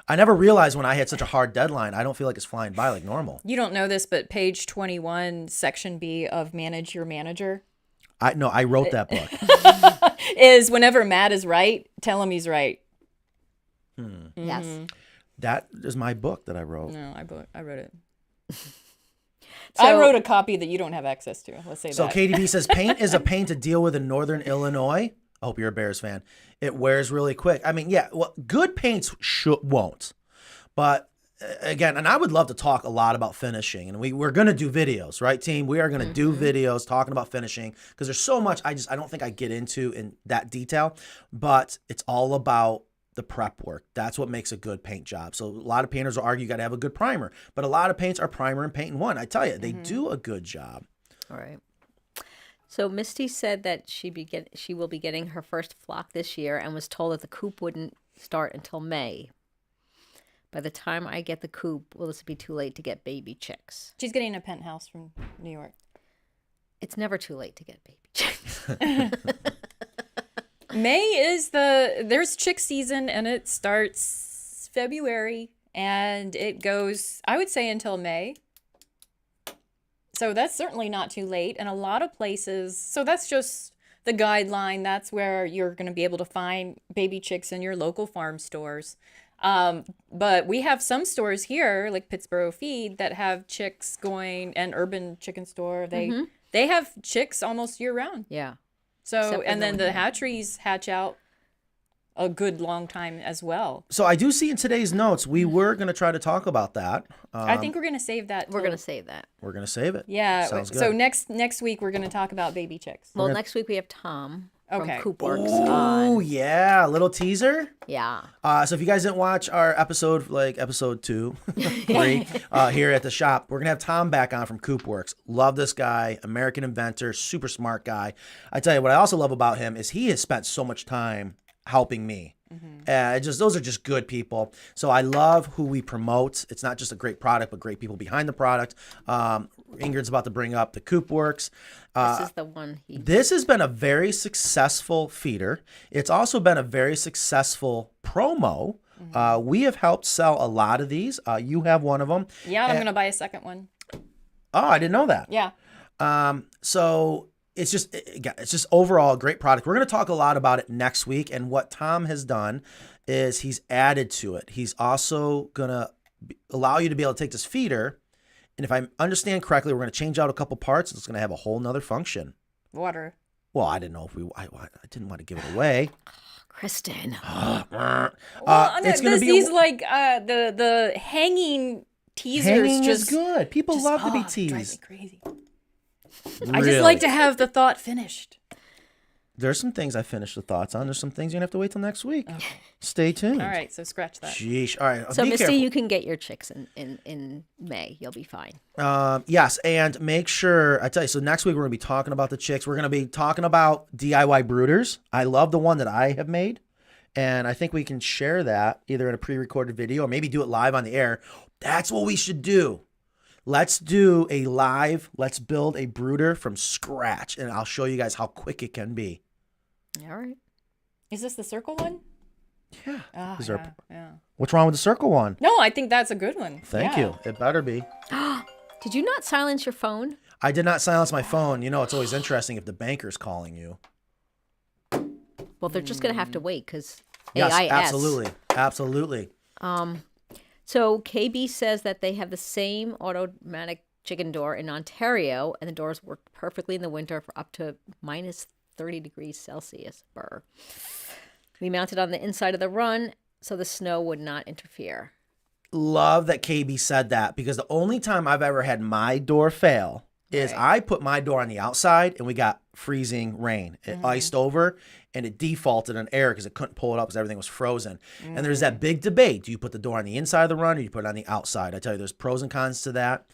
I never realized when I had such a hard deadline, I don't feel like it's flying by like normal. You don't know this, but page 21, section B of Manage Your Manager. I wrote that book. Is whenever Matt is right, tell him he's right. Yes. That is my book that I wrote. No, I wrote it. So- I wrote a copy that you don't have access to. Let's say So that. KDB says, paint is a pain to deal with in Northern Illinois. I hope you're a Bears fan. It wears really quick. I mean, yeah, well, good paints won't. But again, and I would love to talk a lot about finishing. And we're going to do videos, right, team? We are going to do videos talking about finishing because there's so much I don't think I get into in that detail. But it's all about the prep work. That's what makes a good paint job. So a lot of painters will argue you got to have a good primer. But a lot of paints are primer and paint in one. I tell you, they do a good job. All right. So Misty said that she will be getting her first flock this year and was told that the coop wouldn't start until May. By the time I get the coop, will this be too late to get baby chicks? She's getting a penthouse from New York. It's never too late to get baby chicks. May is there's chick season and it starts February and it goes, I would say, until May. So that's certainly not too late. And a lot of places, so that's just the guideline. That's where you're going to be able to find baby chicks in your local farm stores. But we have some stores here, like Pittsburgh Feed, that have chicks going, and Urban Chicken Store. They have chicks almost year round. Yeah. So, Except for and then the the hatcheries hatch out a good long time as well. So I do see in today's notes, we were going to try to talk about that. I think we're going to save that. We're going to save that. We're going to save it. Yeah. Sounds good. So next week we're going to talk about baby chicks. Well, next week we have Tom. from Okay. Coop Works Oh on. yeah, a little teaser. Yeah. So if you guys didn't watch our episode, like episode 2, 3, here at the shop, we're gonna have Tom back on from Coop Works. Love this guy, American inventor, super smart guy. I tell you what I also love about him is he has spent so much time helping me. Those are just good people. So I love who we promote. It's not just a great product, but great people behind the product. Ingrid's about to bring up the Coop Works. This is the one This has been a very successful feeder. It's also been a very successful promo. We have helped sell a lot of these. You have one of them. Yeah, I'm gonna buy a second one. Oh, I didn't know that. Yeah. So it's just overall a great product. We're going to talk a lot about it next week. And what Tom has done is he's added to it. He's also going to allow you to be able to take this feeder. And if I understand correctly, we're going to change out a couple parts. It's going to have a whole nother function. Water. Well, I didn't know if I didn't want to give it away. Kristen. It's going to be these like the hanging teasers. hanging just is good. People love to be drive me teased. crazy. I just like to have the thought finished. There's some things I finished the thoughts on. There's some things you're going to have to wait till next week. Okay. Stay tuned. All right, so scratch that. Sheesh. All right. So, be Misty, careful. you can get your chicks in May. You'll be fine. Yes, and make sure, I tell you, so next week we're going to be talking about the chicks. We're going to be talking about DIY brooders. I love the one that I have made, and I think we can share that either in a pre-recorded video or maybe do it live on the air. That's what we should do. Let's do a live, let's build a brooder from scratch, and I'll show you guys how quick it can be. All right. Is this the circle one? Yeah. Oh, Is yeah, there- yeah. What's wrong with the circle one? No, I think that's a good one. Thank Yeah. you. It better be. Did you not silence your phone? I did not silence my phone. You know, it's always interesting if the banker's calling you. Well, they're just going to have to wait because Yes, AIS. absolutely. Absolutely. So KB says that they have the same automatic chicken door in Ontario, and the doors work perfectly in the winter for up to minus 30 degrees Celsius. Burr. We mounted on the inside of the run so the snow would not interfere. Love that KB said that because the only time I've ever had my door fail is I put my door on the outside and we got freezing rain. It iced over and it defaulted on error because it couldn't pull it up because everything was frozen. And there's that big debate. Do you put the door on the inside of the run or do you put it on the outside? I tell you, there's pros and cons to that.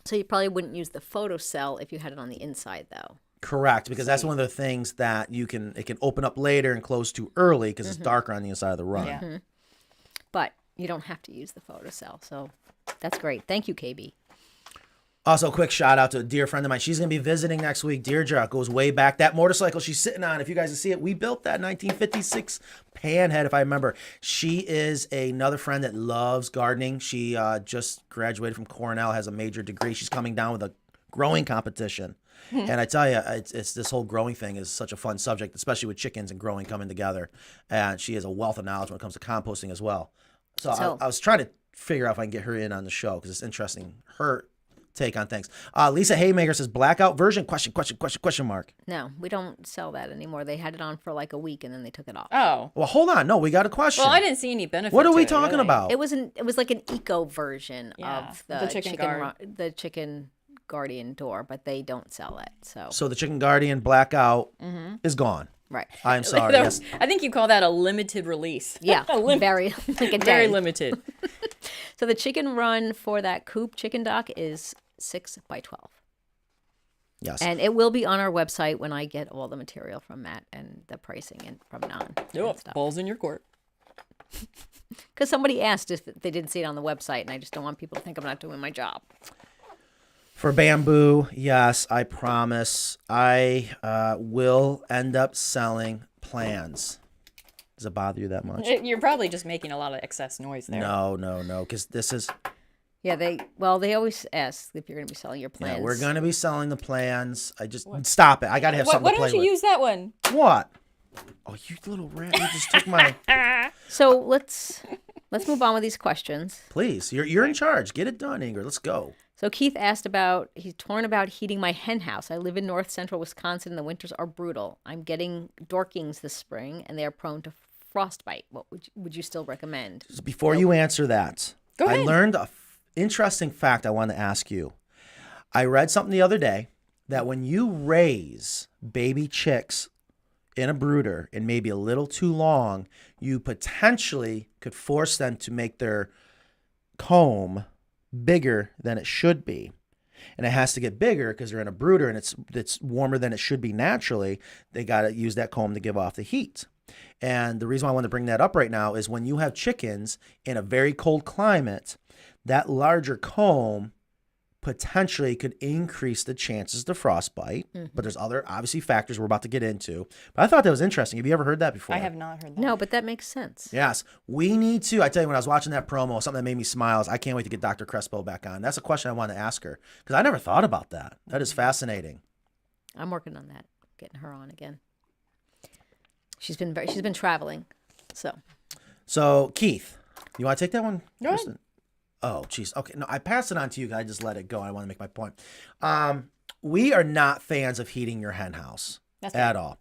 So you probably wouldn't use the photocell if you had it on the inside, though. Correct, because that's one of the things that it can open up later and close too early because it's darker on the inside of the run. Yeah. But you don't have to use the photocell, so that's great. Thank you, KB. Also, a quick shout out to a dear friend of mine. She's going to be visiting next week. Deirdre, it goes way back. That motorcycle she's sitting on, if you guys can see it, we built that 1956 Panhead, if I remember. She is another friend that loves gardening. She just graduated from Cornell, has a major degree. She's coming down with a growing competition. And I tell you, it's this whole growing thing is such a fun subject, especially with chickens and growing coming together. And she has a wealth of knowledge when it comes to composting as well. So I was trying to figure out if I can get her in on the show because it's interesting. Her take on things. Lisa Haymaker says blackout version? Question mark. No, we don't sell that anymore. They had it on for like a week and then they took it off. Oh. Well, hold on. No, we got a question. Well, I didn't see any benefit. What are to we it, talking really. about? It was like an eco version Yeah, of the, the chicken guard. the chicken guardian door, but they don't sell it. So the Chicken Guardian blackout is gone. Right. I'm sorry. Yes. I think you call that a limited release. Yeah, very like a Very day. limited. So the chicken run for that Coop chicken dock is 6 by 12. Yes. And it will be on our website when I get all the material from Matt and the pricing and from Non. Yep, balls in your court. Because somebody asked if they didn't see it on the website, and I just don't want people to think I'm not doing my job. For bamboo, yes, I promise. I will end up selling plans. Does it bother you that much? You're probably just making a lot of excess noise there. No, because this is... Yeah, they always ask if you're going to be selling your plans. Yeah, we're going to be selling the plans. I just... Stop it. I got to have something Why to play don't you with. use that one? What? Oh, you little rat. You just took my... So let's move on with these questions. Please, you're in charge. Get it done, Ingrid. Let's go. So Keith asked he's torn about heating my hen house. I live in north central Wisconsin and the winters are brutal. I'm getting dorkings this spring and they are prone to frostbite. What would you still recommend? Before you answer that, Go ahead. I learned an interesting fact I want to ask you. I read something the other day that when you raise baby chicks in a brooder and maybe a little too long, you potentially could force them to make their comb bigger than it should be. And it has to get bigger because they're in a brooder and it's warmer than it should be naturally. They got to use that comb to give off the heat. And the reason why I want to bring that up right now is when you have chickens in a very cold climate, that larger comb potentially could increase the chances to frostbite. But there's other, obviously, factors we're about to get into. But I thought that was interesting. Have you ever heard that before? I have not heard that. No, but that makes sense. Yes. We need to, I tell you, when I was watching that promo, something that made me smile is I can't wait to get Dr. Crespo back on. That's a question I want to ask her because I never thought about that. That is fascinating. I'm working on that, getting her on again. She's been traveling, so. So, Keith, you want to take that one? Go ahead. Kristen? Oh, geez. Okay. No, I passed it on to you. I just let it go. I want to make my point. We are not fans of heating your hen house at all.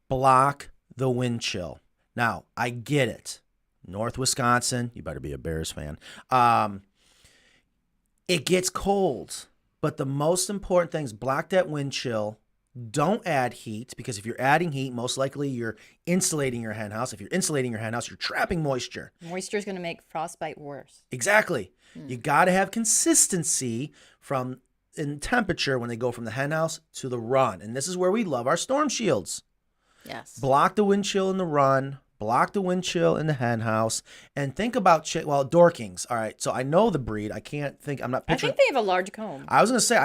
Block the wind chill. Now, I get it. North Wisconsin, you better be a Bears fan. It gets cold, but the most important thing is block that wind chill. Don't add heat because if you're adding heat, most likely you're insulating your hen house. If you're insulating your hen house, you're trapping moisture. Moisture is going to make frostbite worse. Exactly. You got to have consistency in temperature when they go from the hen house to the run. And this is where we love our storm shields. Yes. Block the wind chill in the run. Block the wind chill in the hen house. And think about, Dorkings. All right. So I know the breed. I'm not I picturing. think they have a large comb. I was going to say,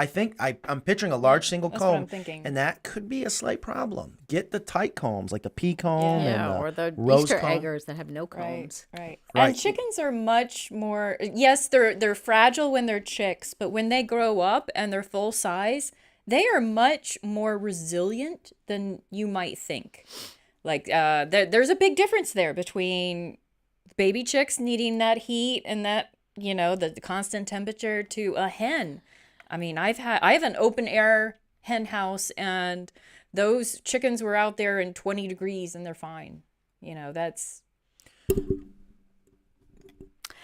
I'm picturing a large single That's comb. what I'm thinking. And that could be a slight problem. Get the tight combs, like the pea comb Yeah, and or the rose Easter comb. eggers that have no combs. Right. Right. And chickens are much more, yes, they're fragile when they're chicks, but when they grow up and they're full size, they are much more resilient than you might think. Like, there's a big difference there between baby chicks needing that heat and that, the constant temperature to a hen. I mean, I have an open air hen house and those chickens were out there in 20 degrees and they're fine. That's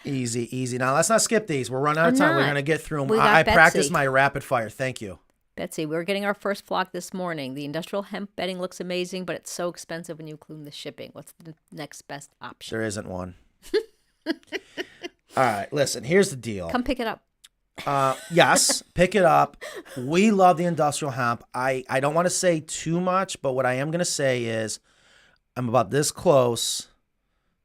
Easy. Now, let's not skip these. We're running out of time. We're not. going to get through them. We got I practiced Betsy. my rapid fire. Thank you. Betsy, we're getting our first flock this morning. The industrial hemp bedding looks amazing, but it's so expensive when you include the shipping. What's the next best option? There isn't one. All right. Listen, here's the deal. Come pick it up. Yes, pick it up. We love the industrial hemp. I don't want to say too much, but what I am going to say is I'm about this close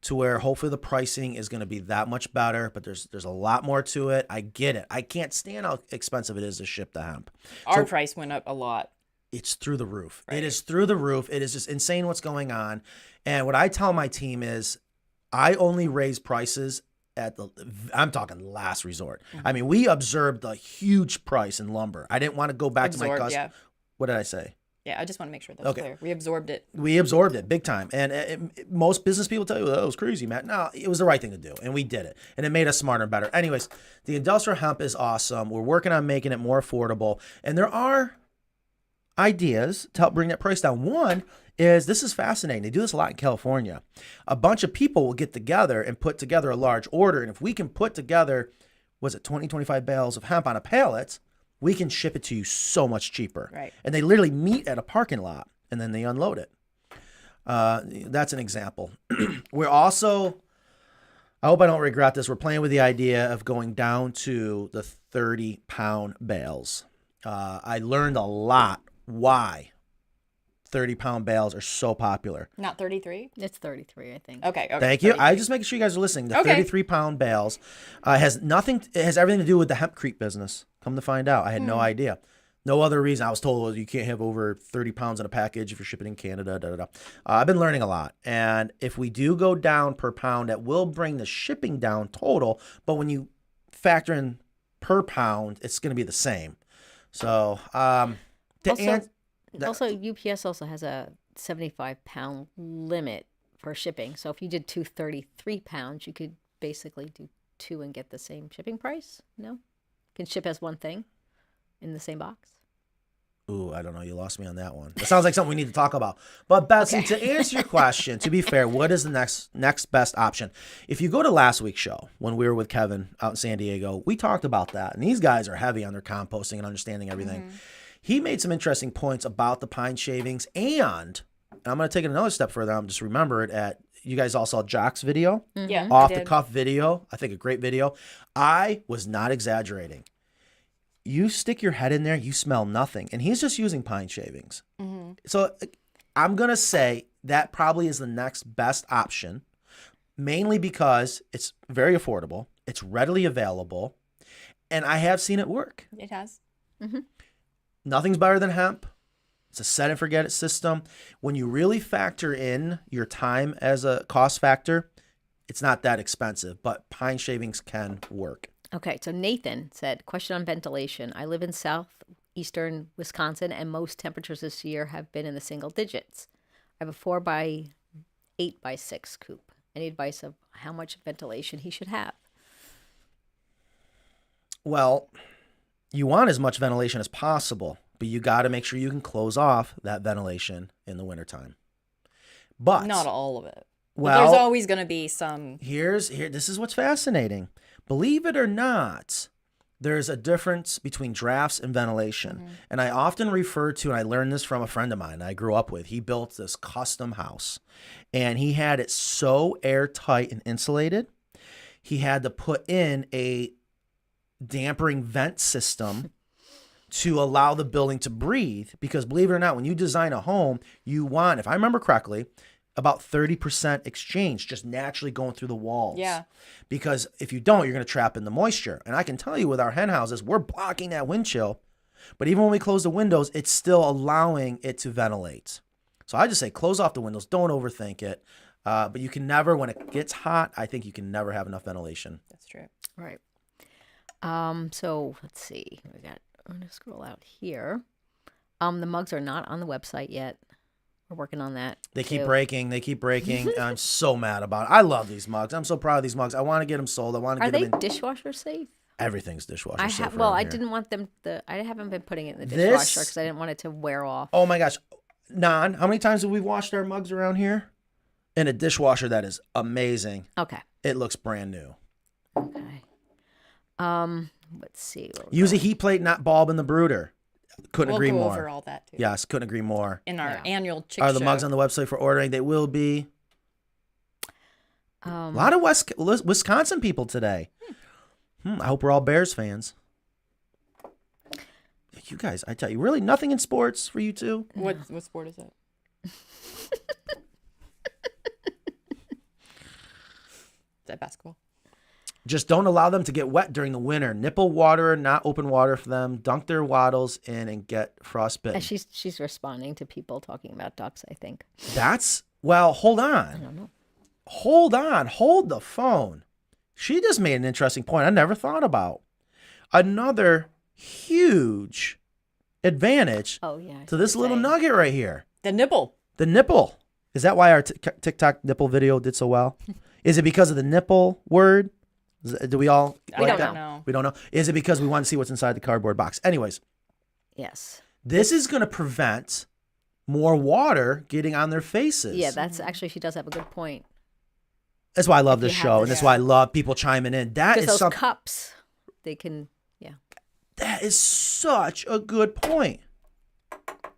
to where hopefully the pricing is going to be that much better, but there's a lot more to it. I get it. I can't stand how expensive it is to ship the hemp. our price went up a lot. It's through the roof. Right. It is through the roof. It is just insane what's going on. And what I tell my team is I only raise prices I'm talking last resort. I mean, we observed a huge price in lumber. I didn't want to go back to my Absorbed, customer. yeah. What did I say? Yeah, I just want to make sure that's Okay. clear. We absorbed it. We absorbed it big time. And most business people tell you, that was crazy, Matt. No, it was the right thing to do. And we did it. And it made us smarter and better. Anyways, the industrial hemp is awesome. We're working on making it more affordable. And there are ideas to help bring that price down. One is, this is fascinating. They do this a lot in California. A bunch of people will get together and put together a large order. And if we can put together, 25 bales of hemp on a pallet, we can ship it to you so much cheaper. Right. And they literally meet at a parking lot and then they unload it. That's an example. We're also, I hope I don't regret this, we're playing with the idea of going down to the 30-pound bales. I learned a lot why 30-pound bales are so popular. Not 33? It's 33, I think. Okay. Thank you. 33. I just making sure you guys are listening. The Okay. 33-pound bales it has everything to do with the hempcrete business. Come to find out, I had no idea. No other reason. I was told you can't have over 30 pounds in a package if you're shipping in Canada. I've been learning a lot. And if we do go down per pound, that will bring the shipping down total. But when you factor in per pound, it's going to be the same. So, Also, UPS also has a 75-pound limit for shipping. So if you did 233 pounds, you could basically do 2 and get the same shipping price. No? Can ship as one thing in the same box. Ooh, I don't know. You lost me on that one. It sounds like something we need to talk about. But Betsy, to answer your question, to be fair, what is the next best option? If you go to last week's show, when we were with Kevin out in San Diego, we talked about that. And these guys are heavy on their composting and understanding everything. He made some interesting points about the pine shavings and And I'm going to take it another step further. I'm just remember it at, you guys all saw Jock's video, Yeah. off I the did. cuff video. I think a great video. I was not exaggerating. You stick your head in there, you smell nothing. And he's just using pine shavings. So I'm going to say that probably is the next best option, mainly because it's very affordable. It's readily available. And I have seen it work. It has. Nothing's better than hemp. It's a set and forget it system. When you really factor in your time as a cost factor, it's not that expensive, but pine shavings can work. Okay, so Nathan said, question on ventilation. I live in southeastern Wisconsin, and most temperatures this year have been in the single digits. I have a 4x8x6 coop. Any advice of how much ventilation he should have? Well, you want as much ventilation as possible, but you got to make sure you can close off that ventilation in the wintertime. But Not all of it. But well, there's always going to be some. this is what's fascinating. Believe it or not, there's a difference between drafts and ventilation. And I often refer to, and I learned this from a friend of mine I grew up with. He built this custom house, and he had it so airtight and insulated, he had to put in a dampering vent system to allow the building to breathe. Because believe it or not, when you design a home, you want, if I remember correctly, about 30% exchange just naturally going through the walls. Yeah. Because if you don't, you're going to trap in the moisture. And I can tell you with our hen houses, we're blocking that wind chill. But even when we close the windows, it's still allowing it to ventilate. So I just say close off the windows. Don't overthink it. But you can never, when it gets hot, I think you can never have enough ventilation. That's true. Right. So let's see. I'm going to scroll out here. The mugs are not on the website yet. We're working on that. They keep too. breaking. They keep breaking. I'm so mad about it. I love these mugs. I'm so proud of these mugs. I want to get them sold. I want to Are get they them in. dishwasher safe? Everything's dishwasher safe. Well, around I here. didn't want them. I haven't been putting it in the This- dishwasher because I didn't want it to wear off. Oh my gosh. Nan, how many times have we washed our mugs around here? In a dishwasher that is amazing. Okay. It looks brand new. Okay. Let's see. where we're Use a going. heat plate, not bulb in the brooder. Couldn't We'll agree go more. over all that too. Yes, couldn't agree more. In our Yeah. annual chick Are the show. mugs on the website for ordering? They will be. A Um, lot of Wisconsin people today. I hope we're all Bears fans. You guys, I tell you, really nothing in sports for you two? What sport is it? Is that basketball? Just don't allow them to get wet during the winter. Nipple water, not open water for them. Dunk their waddles in and get frostbitten. she's responding to people talking about ducks, I think. Well, hold I on. don't know. Hold the phone. She just made an interesting point I never thought about. Another huge advantage Oh, yeah. to this little nugget right here. The nipple. The nipple. Is that why our TikTok nipple video did so well? Is it because of the nipple word? Do we all I like don't that? know. We don't know. Is it because we want to see what's inside the cardboard box? Anyways, Yes. this is going to prevent more water getting on their faces. Yeah, that's actually, she does have a good point. That's why I love this You have show, this- and that's why I love people chiming in. That Because is those something. cups, they can, yeah. That is such a good point.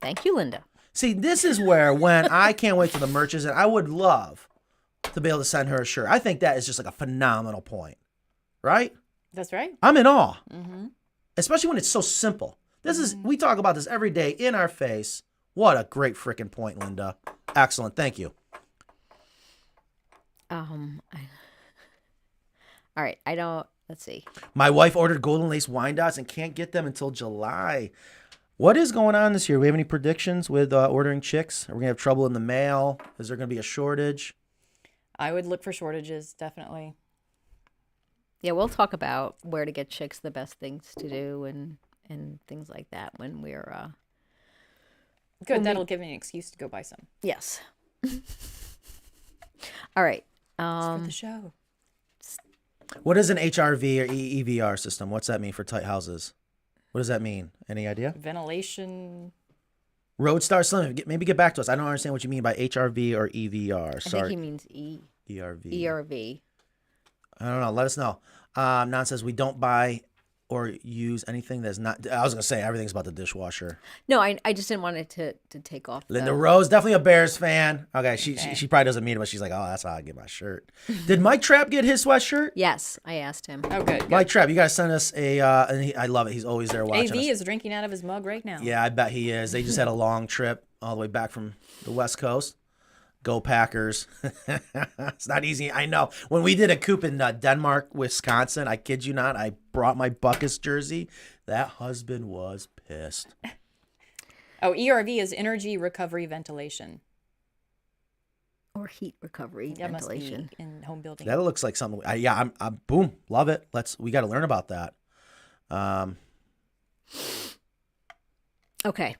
Thank you, Linda. See, this is where when I can't wait for the merches, and I would love to be able to send her a shirt. I think that is just like a phenomenal point, right? That's right. I'm in awe, Mm-hmm. especially when it's so simple. We talk about this every day in our face. What a great freaking point, Linda. Excellent. Thank you. All right, I don't, let's see. My wife ordered golden lace wine dots and can't get them until July. What is going on this year? Do we have any predictions with ordering chicks? Are we going to have trouble in the mail? Is there going to be a shortage? I would look for shortages, definitely. Yeah, we'll talk about where to get chicks, the best things to do, and things like that when we're, Good. That'll give me an excuse to go buy some. yes. All right. For the show. What is an HRV or EVR system? What's that mean for tight houses? What does that mean? Any idea? Ventilation. Roadstar Slim, maybe get back to us. I don't understand what you mean by HRV or EVR. I think Sorry. he means ERV. ERV. I don't know. Let us know. Nan says we don't buy or use anything that's not. I was gonna say everything's about the dishwasher. No, I just didn't want it to take off. Linda Rose, definitely a Bears fan. Okay, she probably doesn't mean it, but she's like, oh, that's how I get my shirt. Did Mike Trapp get his sweatshirt? Yes, I asked him. Oh, good. Mike Trapp, you gotta send us a. I love it. He's always there watching AV us. is drinking out of his mug right now. Yeah, I bet he is. They just had a long trip all the way back from the West Coast. Go Packers. It's not easy. I know. When we did a Coop in Denmark, Wisconsin, I kid you not, I brought my Buckus jersey. That husband was pissed. Oh, ERV is energy recovery ventilation. Or heat recovery That must ventilation. be in home building. That looks like something. I'm boom. Love it. We got to learn about that. Okay,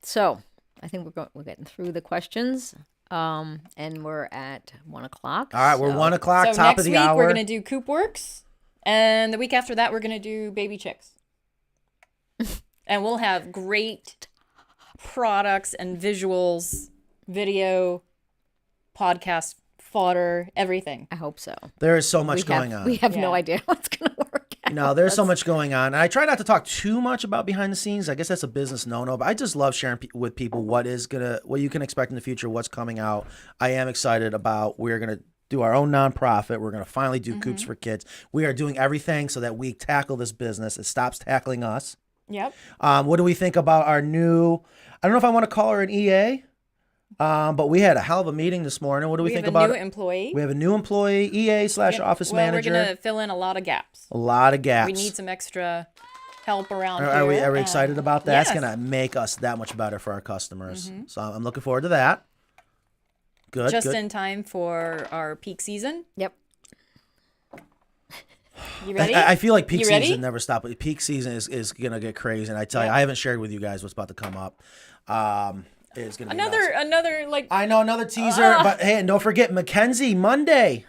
so I think we're getting through the questions, and we're at 1 o'clock. All right, we're 1 o'clock, So top next of the week hour. we're gonna do Coop Works, and the week after that we're gonna do baby chicks, and we'll have great products and visuals, video, podcast fodder, everything. I hope so. There is so much going on. We have no Yeah. idea what's gonna work out. No, there's so much going on. And I try not to talk too much about behind the scenes. I guess that's a business no-no, but I just love sharing with people what you can expect in the future, what's coming out. I am excited about, we're going to do our own nonprofit. We're going to finally do Coops for Kids. We are doing everything so that we tackle this business. It stops tackling us. Yep. What do we think about our new, I don't know if I want to call her an EA, but we had a hell of a meeting this morning. What do we think have about a new employee. We have a new employee, EA/office manager. We're gonna fill in a lot of gaps. A lot of gaps. We need some extra help around Are we here. excited about that? It's yes. going to make us that much better for our customers. So I'm looking forward to that. Good. Just good. in time for our peak season. Yep. You ready? I feel like peak You ready? season never stops. Peak season is going to get crazy. And I tell you, I haven't shared with you guys what's about to come up. It's going to be nuts. Another like I know, another teaser. But hey, and don't forget, Mackenzie, Monday.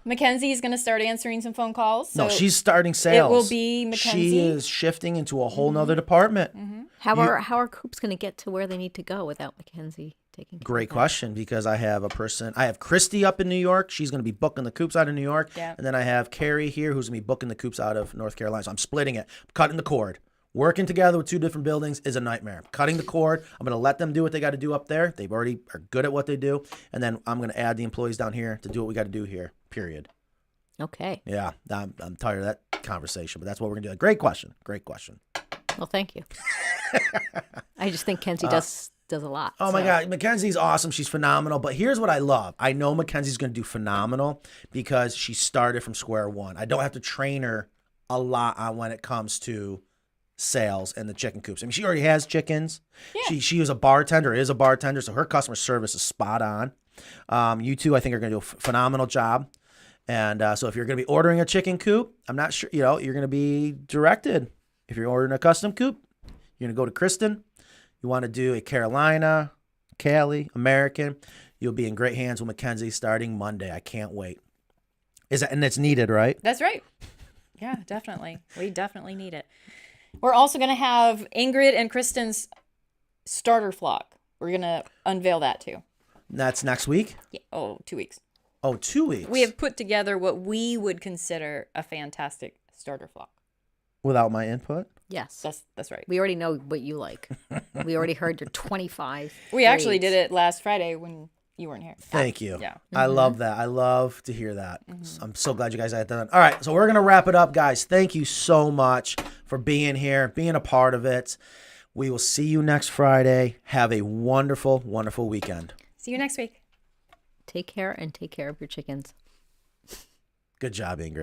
Mackenzie's gonna start answering some phone calls. So No, she's starting sales. will be Mackenzie. She is shifting into a whole nother department. How are Coops gonna get to where they need to go without Mackenzie taking care Great of that? question, because I have Christy up in New York. She's going to be booking the Coops out of New York. Yeah. And then I have Carrie here who's going to be booking the Coops out of North Carolina. So I'm splitting it, cutting the cord. Working together with two different buildings is a nightmare. Cutting the cord, I'm going to let them do what they got to do up there. They already are good at what they do. And then I'm going to add the employees down here to do what we got to do here, period. Okay. Yeah, I'm tired of that conversation, but that's what we're going to do. Great question. Great question. Well, thank you. I just think Kenzie does a lot. Oh my so. God, Mackenzie's awesome. She's phenomenal. But here's what I love. I know Mackenzie's going to do phenomenal because she started from square one. I don't have to train her a lot on when it comes to sales and the chicken coops. I mean, she already has chickens. Yeah. She is a bartender, so her customer service is spot on. You two, I think, are going to do a phenomenal job. And so if you're going to be ordering a chicken coop, I'm not sure, you're going to be directed. If you're ordering a custom coop, you're going to go to Kristen. You want to do a Carolina, Cali, American, you'll be in great hands with Mackenzie starting Monday. I can't wait. And it's needed, right? That's right. Yeah, definitely. We definitely need it. We're also going to have Ingrid and Kristen's starter flock. We're going to unveil that too. That's next week? Yeah. Oh, 2 weeks. Oh, 2 weeks. We have put together what we would consider a fantastic starter flock. Without my input? Yes. That's right. We already know what you like. We already heard your 25. We actually grades. did it last Friday when you weren't here. Thank you. Yeah. I love that. I love to hear that. I'm so glad you guys had that done. All right, so we're going to wrap it up, guys. Thank you so much for being here, being a part of it. We will see you next Friday. Have a wonderful, wonderful weekend. See you next week. Take care and take care of your chickens. Good job, Ingrid.